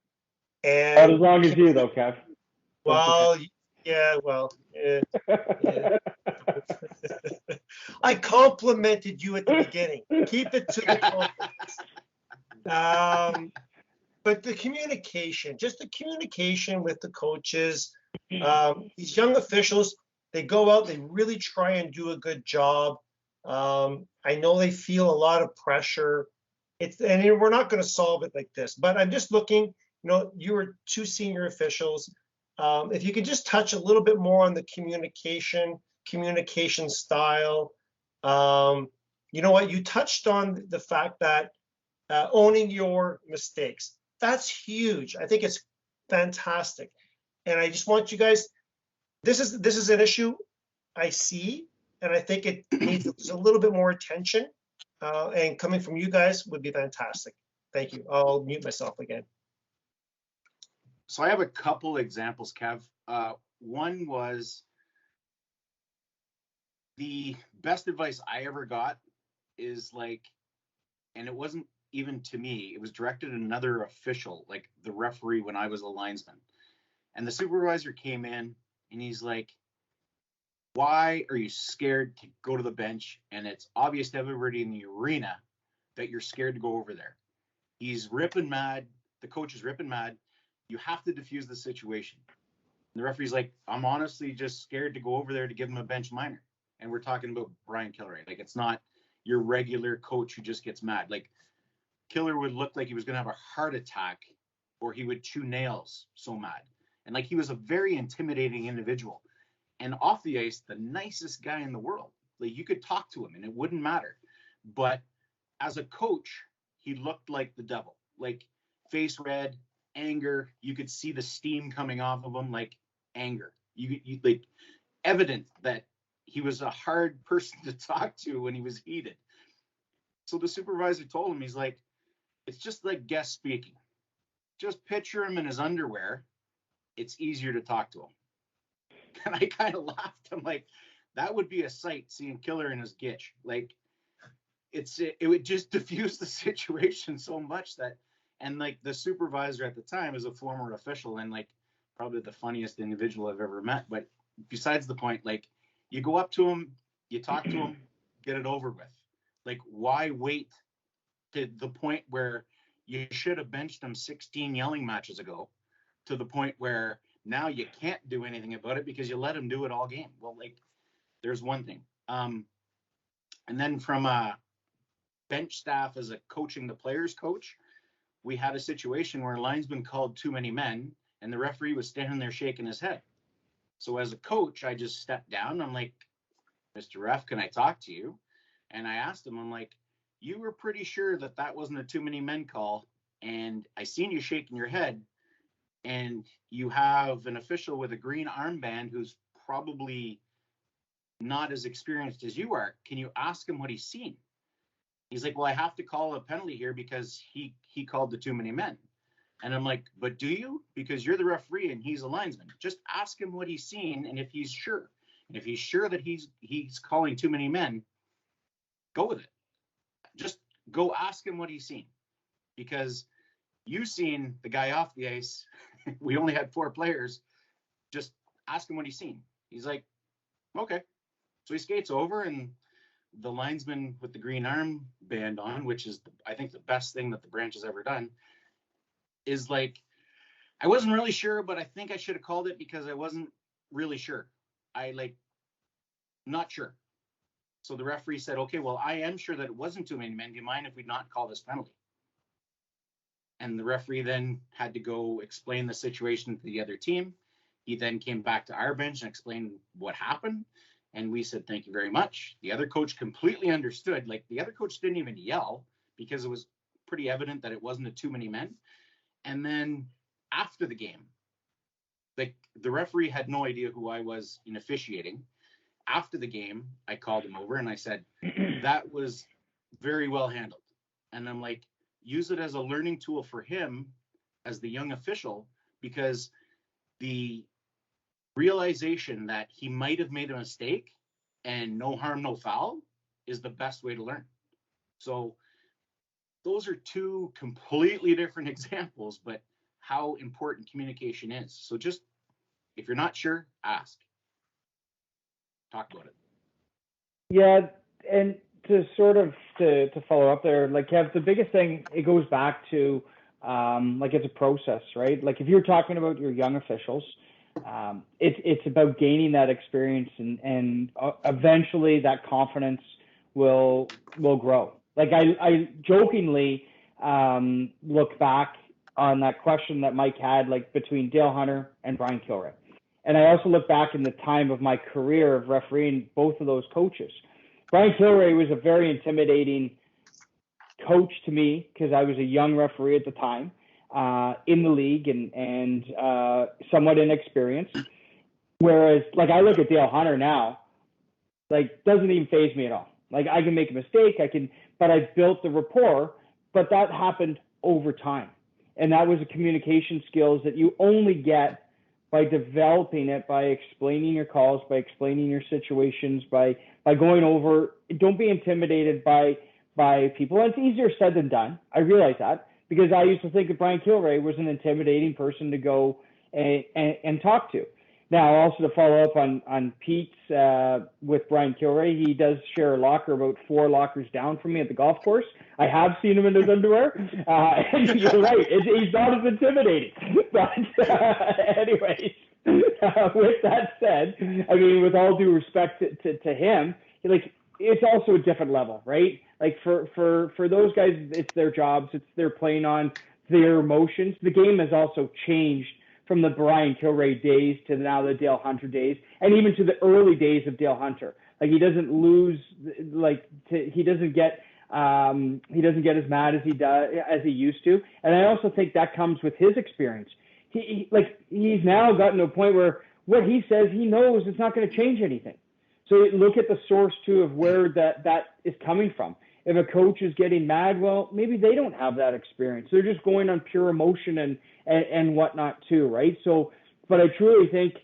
[SPEAKER 5] And
[SPEAKER 3] not as long as you, though, Kev.
[SPEAKER 5] Well, yeah, well, yeah. I complimented you at the beginning. Keep it to the compliments. But the communication, just the communication with the coaches, these young officials, they go out, they really try and do a good job. I know they feel a lot of pressure. And we're not going to solve it like this, but I'm just looking, you know, you were two senior officials. If you could just touch a little bit more on the communication style. You know what, you touched on the fact that owning your mistakes. That's huge. I think it's fantastic. And I just want you guys, this is an issue I see, and I think it needs a little bit more attention. And coming from you guys would be fantastic. Thank you. I'll mute myself again.
[SPEAKER 2] So I have a couple examples, Kev. One was the best advice I ever got is like, and it wasn't even to me, it was directed at another official, like the referee when I was a linesman. And the supervisor came in and he's like, why are you scared to go to the bench? And it's obvious to everybody in the arena that you're scared to go over there. He's ripping mad. The coach is ripping mad. You have to diffuse the situation. And the referee's like, I'm honestly just scared to go over there to give him a bench minor. And we're talking about Brian Killeray. Like, it's not your regular coach who just gets mad. Like, Killer would look like he was going to have a heart attack or he would chew nails so mad. And like, he was a very intimidating individual. And off the ice, the nicest guy in the world. Like, you could talk to him and it wouldn't matter. But as a coach, he looked like the devil. Like, face red, anger. You could see the steam coming off of him, like anger. You like evident that he was a hard person to talk to when he was heated. So the supervisor told him, he's like, it's just like guest speaking. Just picture him in his underwear. It's easier to talk to him. And I kind of laughed. I'm like, that would be a sight, seeing Killer in his gitch. Like, it would just diffuse the situation so much that, and like the supervisor at the time is a former official and like probably the funniest individual I've ever met. But besides the point, like, you go up to him, you talk to him, get it over with. Like, why wait to the point where you should have benched him 16 yelling matches ago to the point where now you can't do anything about it because you let him do it all game? Well, like, there's one thing. And then from bench staff as a coaching the players coach, we had a situation where a linesman called too many men and the referee was standing there shaking his head. So as a coach, I just stepped down. I'm like, Mr. Ref, can I talk to you? And I asked him, I'm like, you were pretty sure that that wasn't a too many men call. And I seen you shaking your head. And you have an official with a green armband who's probably not as experienced as you are. Can you ask him what he's seen? He's like, well, I have to call a penalty here because he called the too many men. And I'm like, but do you? Because you're the referee and he's a linesman. Just ask him what he's seen and if he's sure. And if he's sure that he's calling too many men, go with it. Just go ask him what he's seen. Because you've seen the guy off the ice. We only had 4 players. Just ask him what he's seen. He's like, okay. So he skates over, and the linesman with the green armband on, which is, I think, the best thing that the branch has ever done, is like, I wasn't really sure, but I think I should have called it because I wasn't really sure. Not sure. So the referee said, okay, well, I am sure that it wasn't too many men. Do you mind if we not call this penalty? And the referee then had to go explain the situation to the other team. He then came back to our bench and explained what happened. And we said, thank you very much. The other coach completely understood. Like, the other coach didn't even yell because it was pretty evident that it wasn't a too many men. And then after the game, the referee had no idea who I was in officiating. After the game, I called him over and I said, that was very well handled. And I'm like, use it as a learning tool for him as the young official, because the realization that he might have made a mistake and no harm, no foul is the best way to learn. So those are two completely different examples, but how important communication is. So just, if you're not sure, ask. Talk about it.
[SPEAKER 3] Yeah, and to sort of to follow up there, like, Kev, the biggest thing, it goes back to like, it's a process, right? Like, if you're talking about your young officials, it's about gaining that experience, and eventually that confidence will grow. Like, I jokingly look back on that question that Mike had, like, between Dale Hunter and Brian Kilray. And I also look back in the time of my career of refereeing both of those coaches. Brian Kilray was a very intimidating coach to me because I was a young referee at the time in the league and somewhat inexperienced. Whereas, like, I look at Dale Hunter now, like, doesn't even faze me at all. Like, I can make a mistake, but I built the rapport, but that happened over time. And that was a communication skills that you only get by developing it, by explaining your calls, by explaining your situations, by going over. Don't be intimidated by people. And it's easier said than done. I realize that, because I used to think that Brian Kilray was an intimidating person to go and talk to. Now, also to follow up on Pete's with Brian Kilray, he does share a locker about 4 lockers down from me at the golf course. I have seen him in his underwear, and you're right, he's not as intimidating. But anyways, with that said, I mean, with all due respect to him, like, it's also a different level, right? Like, for those guys, it's their jobs, they're playing on their emotions. The game has also changed from the Brian Kilray days to now the Dale Hunter days, and even to the early days of Dale Hunter. Like, he doesn't lose, like, he doesn't get as mad as he used to. And I also think that comes with his experience. He's now gotten to a point where what he says, he knows it's not going to change anything. So look at the source too of where that is coming from. If a coach is getting mad, well, maybe they don't have that experience. They're just going on pure emotion and whatnot too, right? So, but I truly think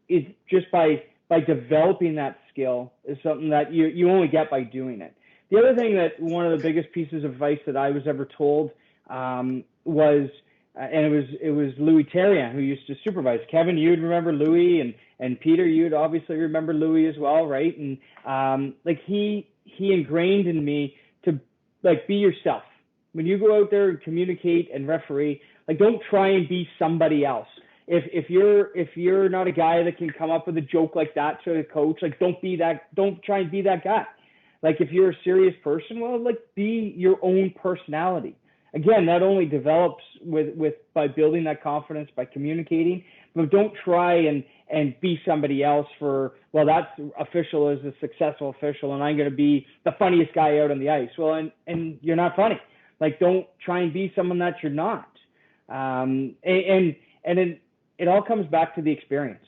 [SPEAKER 3] it's just by developing that skill is something that you only get by doing it. The other thing that one of the biggest pieces of advice that I was ever told was, and it was Louis Terrien who used to supervise. Kevin, you'd remember Louis, and Peter, you'd obviously remember Louis as well, right? And like, he ingrained in me to, like, be yourself. When you go out there and communicate and referee, like, don't try and be somebody else. If you're not a guy that can come up with a joke like that to a coach, like, don't try and be that guy. Like, if you're a serious person, well, like, be your own personality. Again, that only develops by building that confidence, by communicating, but don't try and be somebody else for, well, that official is a successful official and I'm going to be the funniest guy out on the ice. Well, and you're not funny. Like, don't try and be someone that you're not. And it all comes back to the experience.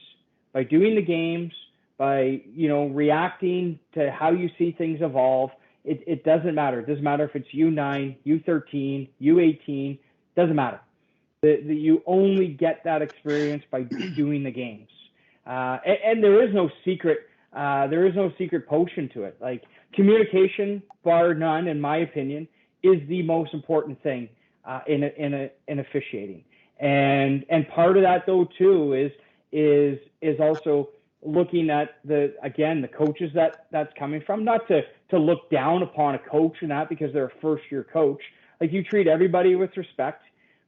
[SPEAKER 3] By doing the games, by, reacting to how you see things evolve, it doesn't matter. It doesn't matter if it's U9, U13, U18, doesn't matter. You only get that experience by doing the games. And there is no secret potion to it. Like, communication, bar none, in my opinion, is the most important thing in officiating. And part of that, though, too, is also looking at the coaches that's coming from, not to look down upon a coach and that because they're a first-year coach. Like, you treat everybody with respect,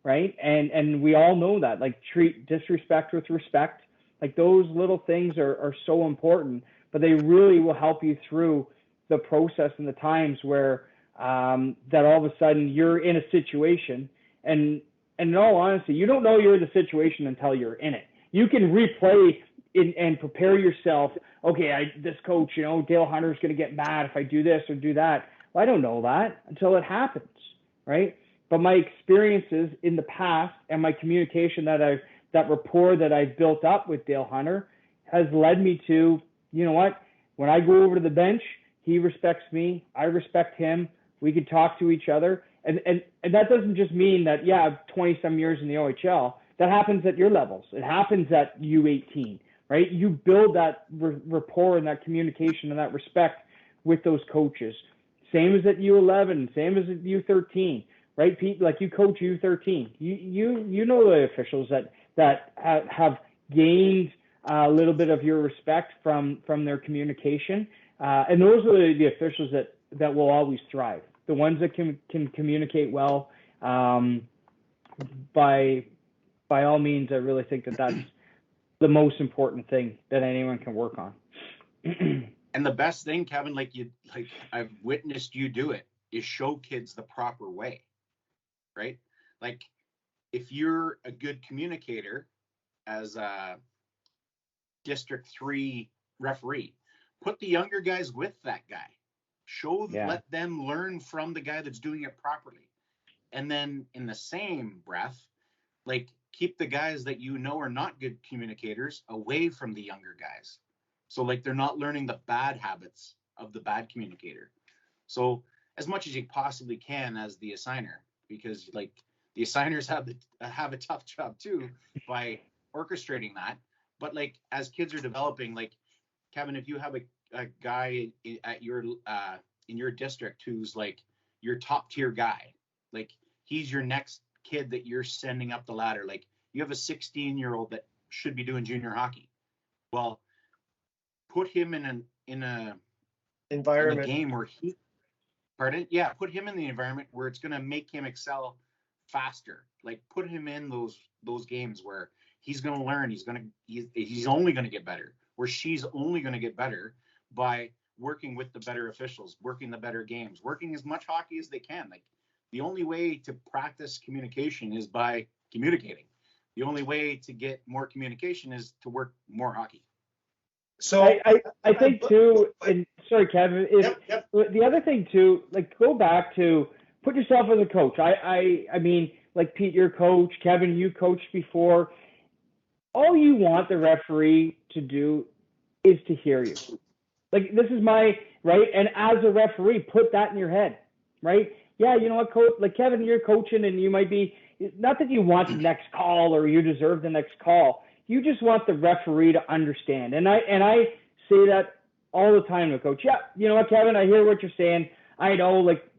[SPEAKER 3] right? And we all know that. Like, treat disrespect with respect. Like, those little things are so important, but they really will help you through the process and the times where that all of a sudden you're in a situation, and in all honesty, you don't know you're in the situation until you're in it. You can replay and prepare yourself. Okay, this coach, Dale Hunter's going to get mad if I do this or do that. Well, I don't know that until it happens, right? But my experiences in the past and my communication that rapport that I've built up with Dale Hunter has led me to, you know what, when I go over to the bench, he respects me, I respect him, we can talk to each other. And that doesn't just mean that, yeah, 20-some years in the OHL. That happens at your levels. It happens at U18, right? You build that rapport and that communication and that respect with those coaches. Same as at U11, same as at U13, right, Pete? Like, you coach U13. You know the officials that have gained a little bit of your respect from their communication. And those are the officials that will always thrive. The ones that can communicate well. By all means, I really think that's the most important thing that anyone can work on.
[SPEAKER 2] And the best thing, Kevin, like I've witnessed you do it, is show kids the proper way, right? Like, if you're a good communicator as a District 3 referee, put the younger guys with that guy. Let them learn from the guy that's doing it properly. And then in the same breath, like, keep the guys that you know are not good communicators away from the younger guys. So, like, they're not learning the bad habits of the bad communicator. So as much as you possibly can as the assigner, because, like, the assigners have a tough job too by orchestrating that. But, like, as kids are developing, like, Kevin, if you have a guy at your in your district who's, like, your top tier guy, like, he's your next kid that you're sending up the ladder. Like, you have a 16-year-old that should be doing junior hockey. Well, put him in a
[SPEAKER 5] environment,
[SPEAKER 2] in a game where put him in the environment where it's going to make him excel faster. Like, put him in those games where he's going to learn. He's only going to get better, or she's only going to get better by working with the better officials, working the better games, working as much hockey as they can. Like, the only way to practice communication is by communicating. The only way to get more communication is to work more hockey.
[SPEAKER 3] So I think too, and sorry, Kevin, the other thing too, like, go back to put yourself as a coach. I mean, like, Pete, you're coach, Kevin, you coached before. All you want the referee to do is to hear you. Like, this is my, right? And as a referee, put that in your head, right? Yeah, you know what, coach, like, Kevin, you're coaching and you might be, not that you want the next call or you deserve the next call. You just want the referee to understand. And I say that all the time to coach. Yeah, you know what, Kevin, I hear what you're saying. I know, like,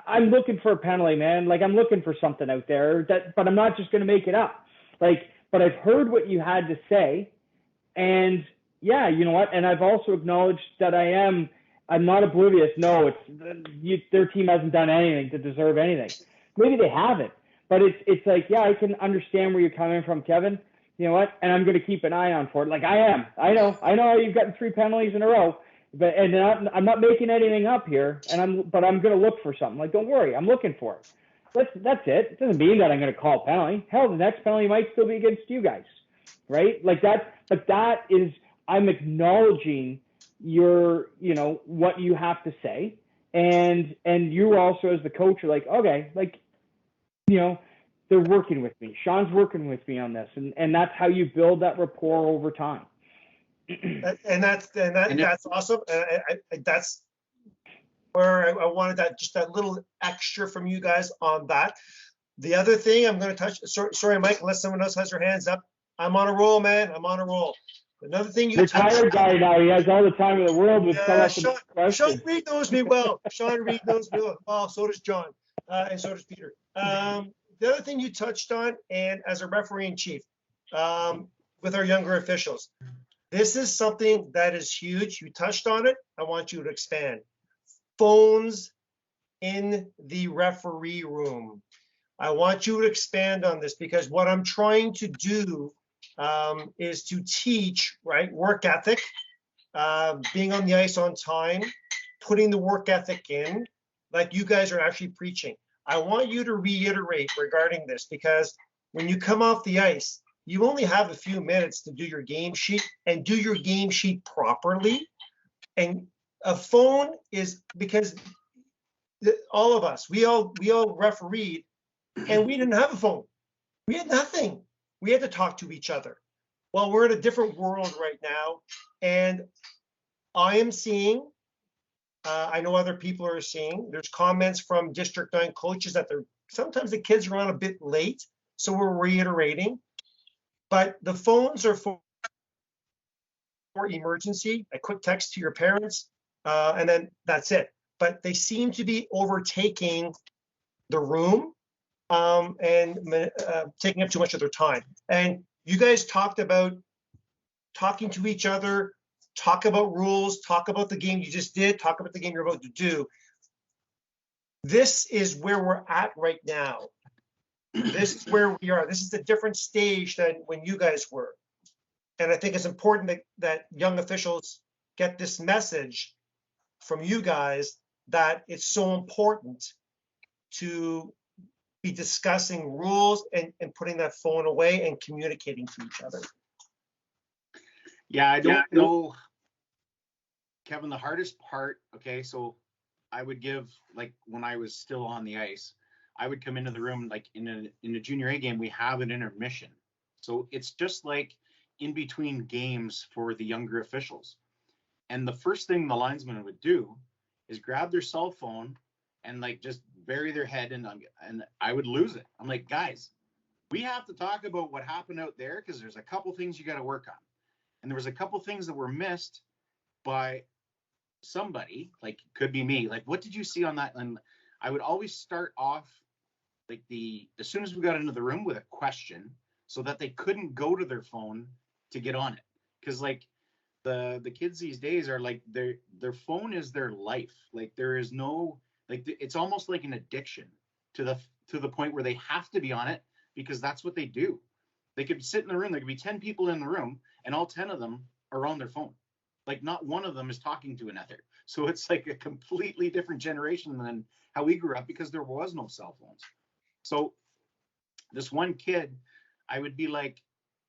[SPEAKER 3] I'm looking for a penalty, man. Like, I'm looking for something out there, but I'm not just going to make it up. Like, but I've heard what you had to say. And yeah, you know what? And I've also acknowledged that I'm not oblivious. No, their team hasn't done anything to deserve anything. Maybe they haven't, but it's like, yeah, I can understand where you're coming from, Kevin. You know what? And I'm going to keep an eye on for it. Like, I am. I know you've gotten 3 penalties in a row, but I'm not making anything up here. But I'm going to look for something. Like, don't worry, I'm looking for it. That's it. It doesn't mean that I'm going to call a penalty. Hell, the next penalty might still be against you guys, right? Like that. But that is, I'm acknowledging your, what you have to say, and you also as the coach are like, okay, like, they're working with me. Sean's working with me on this, and that's how you build that rapport over time.
[SPEAKER 5] And that's awesome. That's where I wanted that little extra from you guys on that. The other thing I'm going to touch. Sorry, Mike. Unless someone else has their hands up, I'm on a roll, man. I'm on a roll. Another thing you
[SPEAKER 3] retired guy now. He has all the time in the world with
[SPEAKER 5] Sean Reid knows me well. Sean Reid knows me well. Well, so does John, and so does Peter. The other thing you touched on, and as a referee in chief, with our younger officials, this is something that is huge. You touched on it. I want you to expand. Phones in the referee room. I want you to expand on this, because what I'm trying to do is to teach, right, work ethic, being on the ice on time, putting the work ethic in, like you guys are actually preaching. I want you to reiterate regarding this, because when you come off the ice, you only have a few minutes to do your game sheet, and do your game sheet properly. And a phone is, because all of us, we all refereed, and we didn't have a phone. We had nothing. We had to talk to each other. Well, we're in a different world right now, and I am seeing, I know other people are seeing, there's comments from District 9 coaches that sometimes the kids are on a bit late, so we're reiterating. But the phones are for emergency, a quick text to your parents, and then that's it. But they seem to be overtaking the room and taking up too much of their time. And you guys talked about talking to each other, talk about rules, talk about the game you just did, talk about the game you're about to do. This is where we're at right now. This is where we are. This is a different stage than when you guys were. And I think it's important that young officials get this message from you guys that it's so important to be discussing rules and putting that phone away and communicating to each other.
[SPEAKER 2] Yeah, I don't know, Kevin, the hardest part, okay, so I would give, like, when I was still on the ice, I would come into the room, like in a Junior A game, we have an intermission. So it's just like in between games for the younger officials. And the first thing the linesman would do is grab their cell phone and like just bury their head and I would lose it. I'm like, guys, we have to talk about what happened out there because there's a couple things you got to work on. And there was a couple things that were missed by somebody, like could be me. Like, what did you see on that? And I would always start off like as soon as we got into the room with a question so that they couldn't go to their phone to get on it. Because like the kids these days are like their phone is their life. Like there is no, like it's almost like an addiction to the point where they have to be on it because that's what they do. They could sit in the room, there could be 10 people in the room and all 10 of them are on their phone. Like not one of them is talking to another. So it's like a completely different generation than how we grew up because there was no cell phones. So this one kid, I would be like,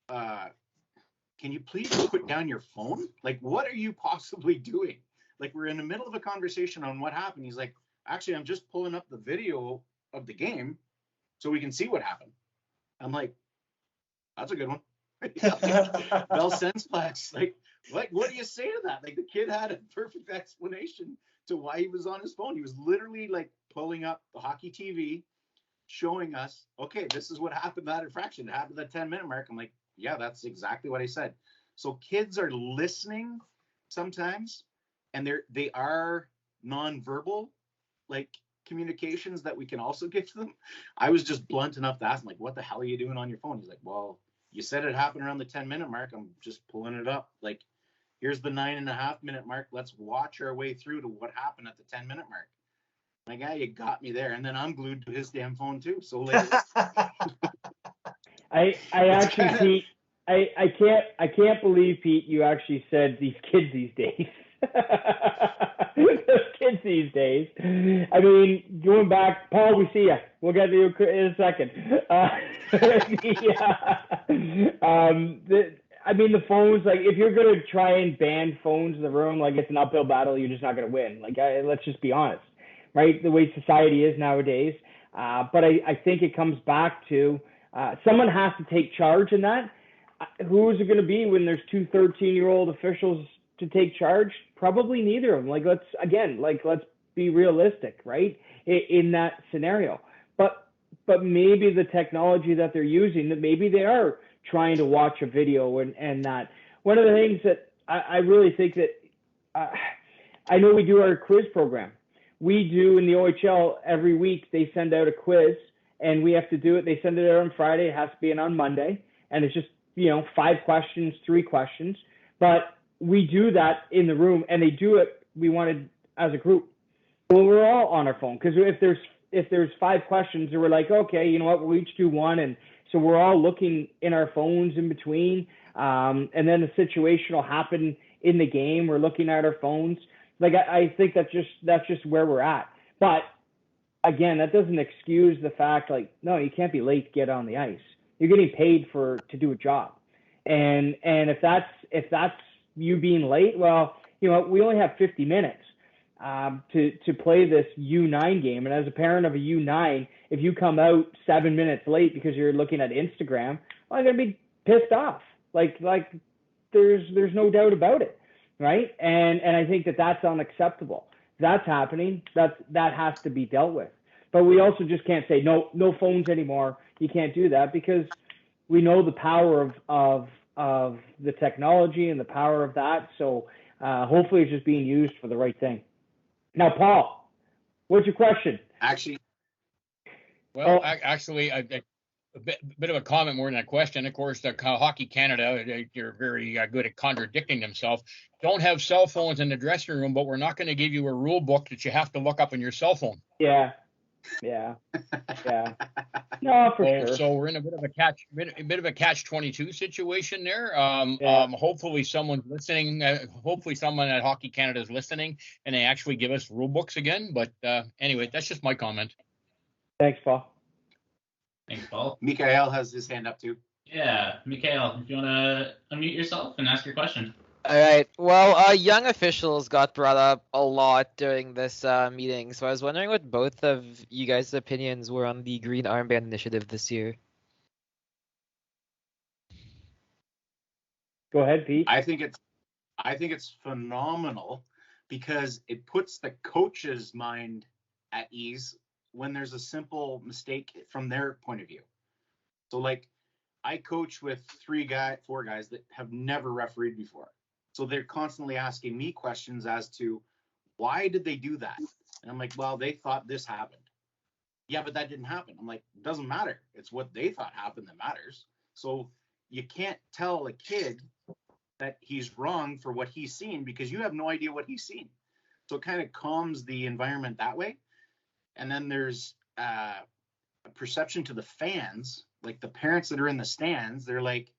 [SPEAKER 2] can you please put down your phone? Like, what are you possibly doing? Like, we're in the middle of a conversation on what happened. He's like, actually, I'm just pulling up the video of the game so we can see what happened. I'm like, that's a good one. Bell Sensplex. Like, what do you say to that? Like, the kid had a perfect explanation to why he was on his phone. He was literally like pulling up the hockey TV, showing us, okay, this is what happened that infraction. It happened at the 10-minute mark. I'm like, yeah, that's exactly what I said. So kids are listening sometimes, and they are nonverbal, like communications that we can also give to them. I was just blunt enough to ask him, like, what the hell are you doing on your phone? He's like, well, you said it happened around the 10-minute mark. I'm just pulling it up. Like, here's the 9.5-minute mark. Let's watch our way through to what happened at the 10-minute mark. Like, yeah, you got me there. And then I'm glued to his damn phone too. So like,
[SPEAKER 3] I actually, Pete, I can't believe, Pete, you actually said these kids these days. Those kids these days. I mean, going back, Paul, we see you. We'll get to you in a second. I mean, the phones, like, if you're going to try and ban phones in the room, like, it's an uphill battle. You're just not going to win. Like, let's just be honest, right? The way society is nowadays. But I think it comes back to someone has to take charge in that. Who is it going to be when there's two 13-year-old officials to take charge? Probably neither of them. Like, let's be realistic, right? In that scenario. But maybe the technology that they're using, that maybe they are trying to watch a video and that. One of the things that I really think that I know we do our quiz program. We do in the OHL every week. They send out a quiz and we have to do it. They send it out on Friday. It has to be in on Monday, and it's just 5 questions, 3 questions. But we do that in the room, and they do it. We wanted as a group. Well, we're all on our phone because if there's 5 questions, and we're like, okay, you know what? We'll each do one, and so we're all looking in our phones in between. And then the situation will happen in the game. We're looking at our phones. Like, I think that's just where we're at. But again, that doesn't excuse the fact, like, no, you can't be late to get on the ice. You're getting paid to do a job. And if that's you being late, well, we only have 50 minutes. to play this U9 game. And as a parent of a U9, if you come out 7 minutes late because you're looking at Instagram, well, I'm gonna be pissed off. Like there's no doubt about it, right? And I think that's unacceptable. That's happening. That has to be dealt with. But we also just can't say no phones anymore. You can't do that, because we know the power of the technology and the power of that. So hopefully it's just being used for the right thing. Now, Paul, what's your question?
[SPEAKER 2] Actually,
[SPEAKER 4] a bit of a comment more than a question. Of course, Hockey Canada, you're very good at contradicting themselves. Don't have cell phones in the dressing room, but we're not going to give you a rule book that you have to look up on your cell phone.
[SPEAKER 3] Yeah. No, for sure.
[SPEAKER 4] So we're in a bit of a catch-22 situation there. Hopefully someone's listening. Hopefully someone at Hockey Canada is listening, and they actually give us rule books again. But anyway, that's just my comment.
[SPEAKER 3] Thanks, Paul.
[SPEAKER 1] Thanks, Paul.
[SPEAKER 2] Mikhail has his hand up too.
[SPEAKER 1] Yeah, Mikhail, if you want to unmute yourself and ask your question.
[SPEAKER 6] All right. Well, young officials got brought up a lot during this meeting, so I was wondering what both of you guys' opinions were on the Green Armband initiative this year.
[SPEAKER 3] Go ahead, Pete.
[SPEAKER 2] I think it's phenomenal, because it puts the coach's mind at ease when there's a simple mistake from their point of view. So, like, I coach with 4 guys that have never refereed before. So they're constantly asking me questions as to why did they do that? And I'm like, well, they thought this happened. Yeah, but that didn't happen. I'm like, it doesn't matter. It's what they thought happened that matters. So you can't tell a kid that he's wrong for what he's seen, because you have no idea what he's seen. So it kind of calms the environment that way. And then there's a perception to the fans, like the parents that are in the stands. They're like,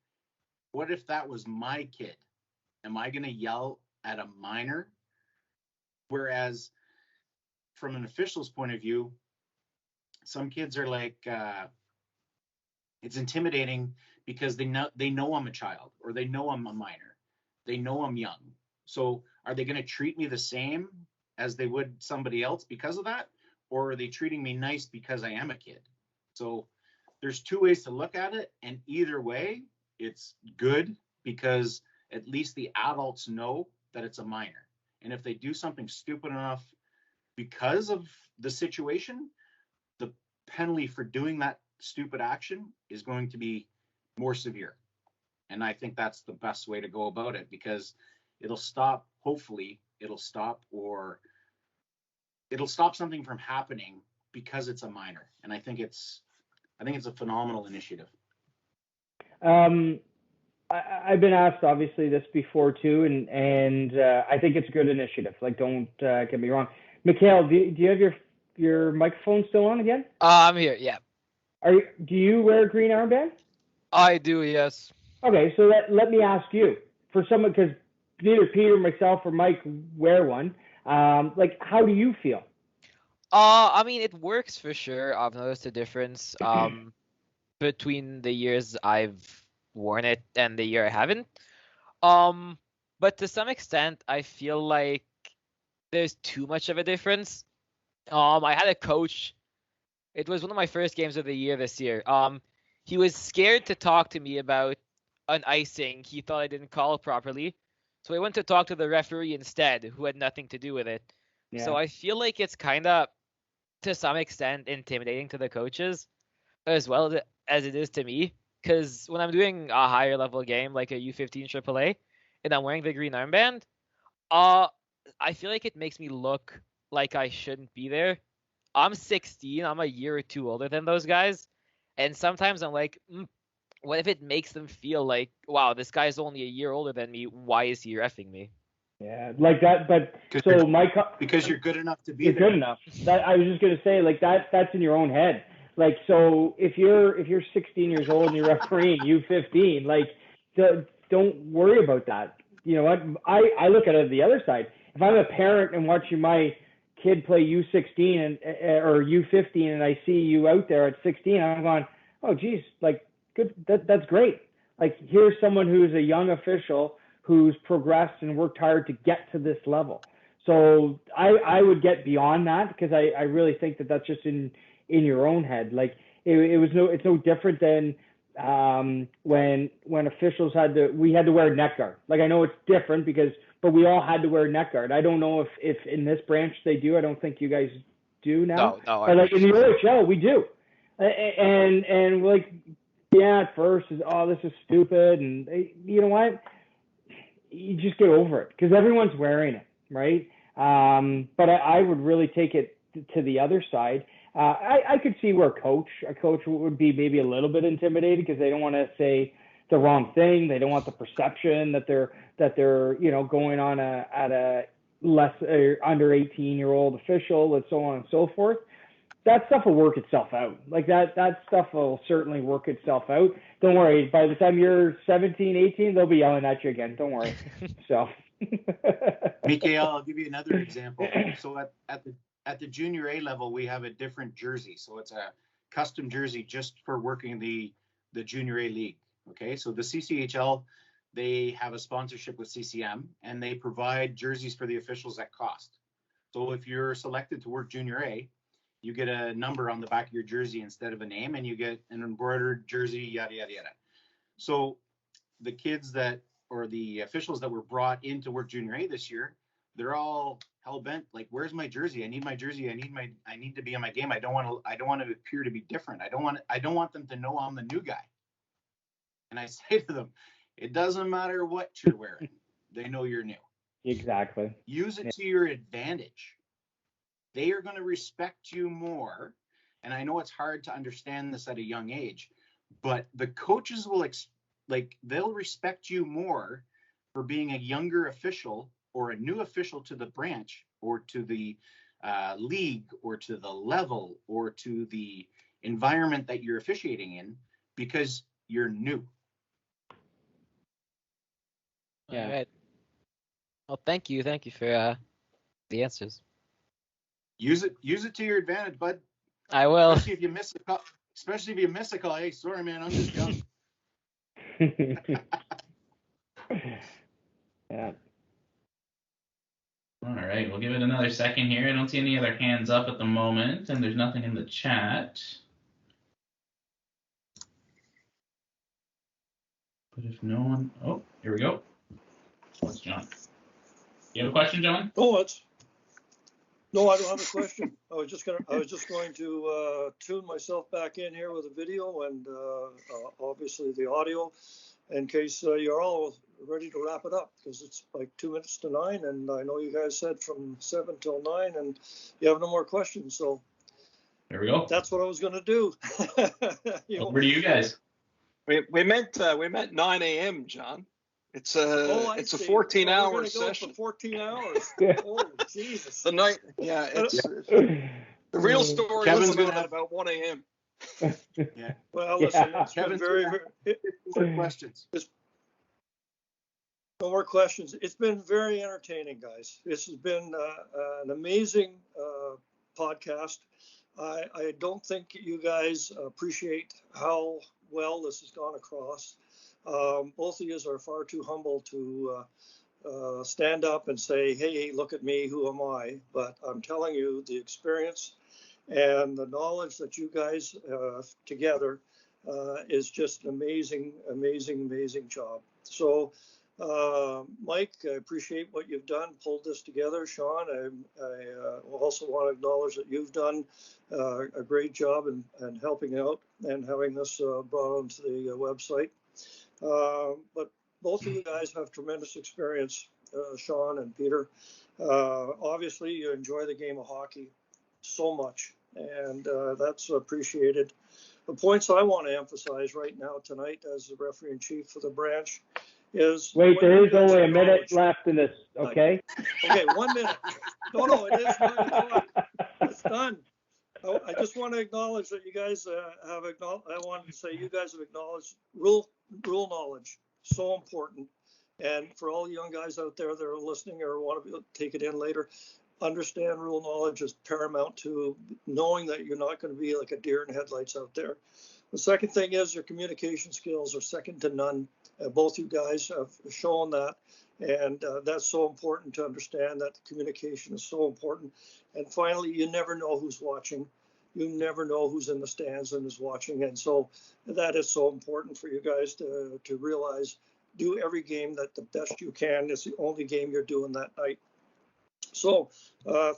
[SPEAKER 2] what if that was my kid? Am I going to yell at a minor? Whereas from an official's point of view, some kids are like, it's intimidating because they know I'm a child, or they know I'm a minor. They know I'm young. So are they going to treat me the same as they would somebody else because of that? Or are they treating me nice because I am a kid? So there's 2 ways to look at it. And either way, it's good, because at least the adults know that it's a minor. And if they do something stupid enough because of the situation, the penalty for doing that stupid action is going to be more severe. And I think that's the best way to go about it, because it'll stop, hopefully it'll stop something from happening because it's a minor. And I think it's a phenomenal initiative.
[SPEAKER 3] I've been asked, obviously, this before too, and I think it's a good initiative. Like, don't get me wrong. Mikhail, do you have your microphone still on again?
[SPEAKER 6] I'm here. Yeah.
[SPEAKER 3] Do you wear a green armband?
[SPEAKER 6] I do. Yes.
[SPEAKER 3] Okay, so let me ask you, for someone, because neither Peter, myself, or Mike wear one. Like, how do you feel?
[SPEAKER 6] I mean, it works for sure. I've noticed a difference between the years I've worn it and the year I haven't. But to some extent, I feel like there's too much of a difference. I had a coach. It was one of my first games of the year this year. He was scared to talk to me about an icing. He thought I didn't call properly. So I went to talk to the referee instead, who had nothing to do with it. Yeah. So I feel like it's kind of, to some extent, intimidating to the coaches as well as it is to me. Because when I'm doing a higher level game, like a U15 AAA, and I'm wearing the green armband, I feel like it makes me look like I shouldn't be there. I'm 16. I'm a year or 2 older than those guys. And sometimes I'm like, what if it makes them feel like, wow, this guy's only a year older than me. Why is he reffing me?
[SPEAKER 3] Yeah, like that. But so
[SPEAKER 2] because you're good enough to be
[SPEAKER 3] there.
[SPEAKER 2] Good
[SPEAKER 3] enough. I was just gonna say, like, that's in your own head. Like, so if you're 16 years old and you're refereeing U15, like, don't worry about that. You know what? I look at it the other side. If I'm a parent and watching my kid play U16 or U15, and I see you out there at 16, I'm going, oh geez, like, good. That's great. Like, here's someone who's a young official who's progressed and worked hard to get to this level. So I would get beyond that, because I really think that that's just in your own head. Like it's no different than when officials we had to wear a neck guard. Like, I know it's different but we all had to wear a neck guard. I don't know if in this branch they do. I don't think you guys do now.
[SPEAKER 6] No.
[SPEAKER 3] But like in the OHL, we do. And like, yeah, at first is, oh, this is stupid, and you know what? You just get over it, because everyone's wearing it, right? But I would really take it to the other side. I could see where a coach would be maybe a little bit intimidated, because they don't want to say the wrong thing. They don't want the perception that they're going on at a less under 18-year-old official, and so on and so forth. That stuff will work itself out. Like that stuff will certainly work itself out. Don't worry. By the time you're 17, 18, they'll be yelling at you again. Don't worry. So.
[SPEAKER 2] Mikael, I'll give you another example. So at the Junior A level, we have a different jersey. So it's a custom jersey just for working the Junior A league. Okay, so the CCHL, they have a sponsorship with CCM, and they provide jerseys for the officials at cost. So if you're selected to work Junior A, you get a number on the back of your jersey instead of a name, and you get an embroidered jersey, yada, yada, yada. So the kids or the officials that were brought in to work Junior A this year, they're all hell bent. Like, where's my jersey? I need my jersey. I need to be on my game. I don't want to appear to be different. I don't want them to know I'm the new guy. And I say to them, it doesn't matter what you're wearing. They know you're new.
[SPEAKER 3] Exactly.
[SPEAKER 2] Use it to your advantage. They are going to respect you more. And I know it's hard to understand this at a young age, but the coaches will they'll respect you more for being a younger official or a new official to the branch or to the league or to the level or to the environment that you're officiating in, because you're new.
[SPEAKER 6] Yeah. All right. Well, thank you for the answers.
[SPEAKER 2] Use it to your advantage, bud.
[SPEAKER 6] I will.
[SPEAKER 2] Especially if you miss a call. Hey, sorry, man, I'm just young.
[SPEAKER 3] Yeah.
[SPEAKER 1] All right, we'll give it another second here. I don't see any other hands up at the moment, and there's nothing in the chat. But if no one, oh, here we go. What's John? You have a question, John?
[SPEAKER 7] No, I don't have a question. I was just going to tune myself back in here with a video and obviously the audio, in case you're all ready to wrap it up, because it's like 2 minutes to 9, and I know you guys said from 7 till 9, and you have no more questions. So
[SPEAKER 1] there we go.
[SPEAKER 7] That's what I was going to do.
[SPEAKER 1] Over to you guys.
[SPEAKER 8] We meant 9 a.m., John. It's a 14-hour session.
[SPEAKER 7] For 14 hours. Oh, Jesus.
[SPEAKER 8] The night, yeah. The real story
[SPEAKER 2] Kevin's
[SPEAKER 8] is about 1 a.m.
[SPEAKER 2] Yeah.
[SPEAKER 7] Well, listen, it's
[SPEAKER 2] Kevin's
[SPEAKER 7] been
[SPEAKER 2] more questions.
[SPEAKER 7] No more questions. It's been very entertaining, guys. This has been an amazing podcast. I don't think you guys appreciate how well this has gone across. Both of you are far too humble to stand up and say, hey, look at me, who am I? But I'm telling you, the experience and the knowledge that you guys together is just an amazing job. So, Mike, I appreciate what you've done, pulled this together. Sean, I also want to acknowledge that you've done a great job in helping out and having this brought onto the website. But both of you guys have tremendous experience, Sean and Peter. Obviously, you enjoy the game of hockey so much, and that's appreciated. The points I want to emphasize right now tonight as the referee in chief for the branch is...
[SPEAKER 3] Wait, there is only a minute left in this, okay?
[SPEAKER 7] Okay, 1 minute. No, it is 9 o'clock. It's done. I just want to acknowledge that you guys have acknowledged, I wanted to say you guys have acknowledged rule knowledge, so important. And for all young guys out there that are listening or want to take it in later, understand rule knowledge is paramount to knowing that you're not going to be like a deer in headlights out there. The second thing is your communication skills are second to none. Both you guys have shown that. And that's so important to understand that communication is so important. And finally, you never know who's watching. You never know who's in the stands and is watching. And so that is so important for you guys to realize. Do every game that the best you can. It's the only game you're doing that night. So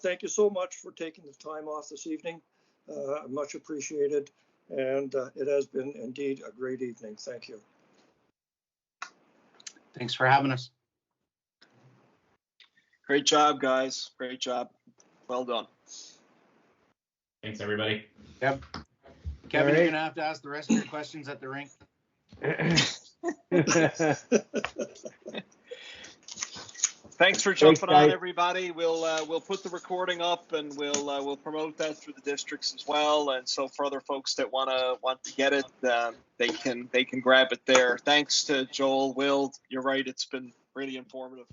[SPEAKER 7] thank you so much for taking the time off this evening. Much appreciated. And it has been indeed a great evening. Thank you.
[SPEAKER 2] Thanks for having us.
[SPEAKER 8] Great job, guys. Great job. Well done.
[SPEAKER 1] Thanks, everybody.
[SPEAKER 2] Yep. Kevin, you're going to have to ask the rest of your questions at the rink.
[SPEAKER 8] Thanks for jumping
[SPEAKER 3] Thanks,
[SPEAKER 8] on, everybody. We'll put the recording up, and we'll promote that through the districts as well. And so for other folks that want to get it, they can grab it there. Thanks to Joel, Will. You're right. It's been really informative.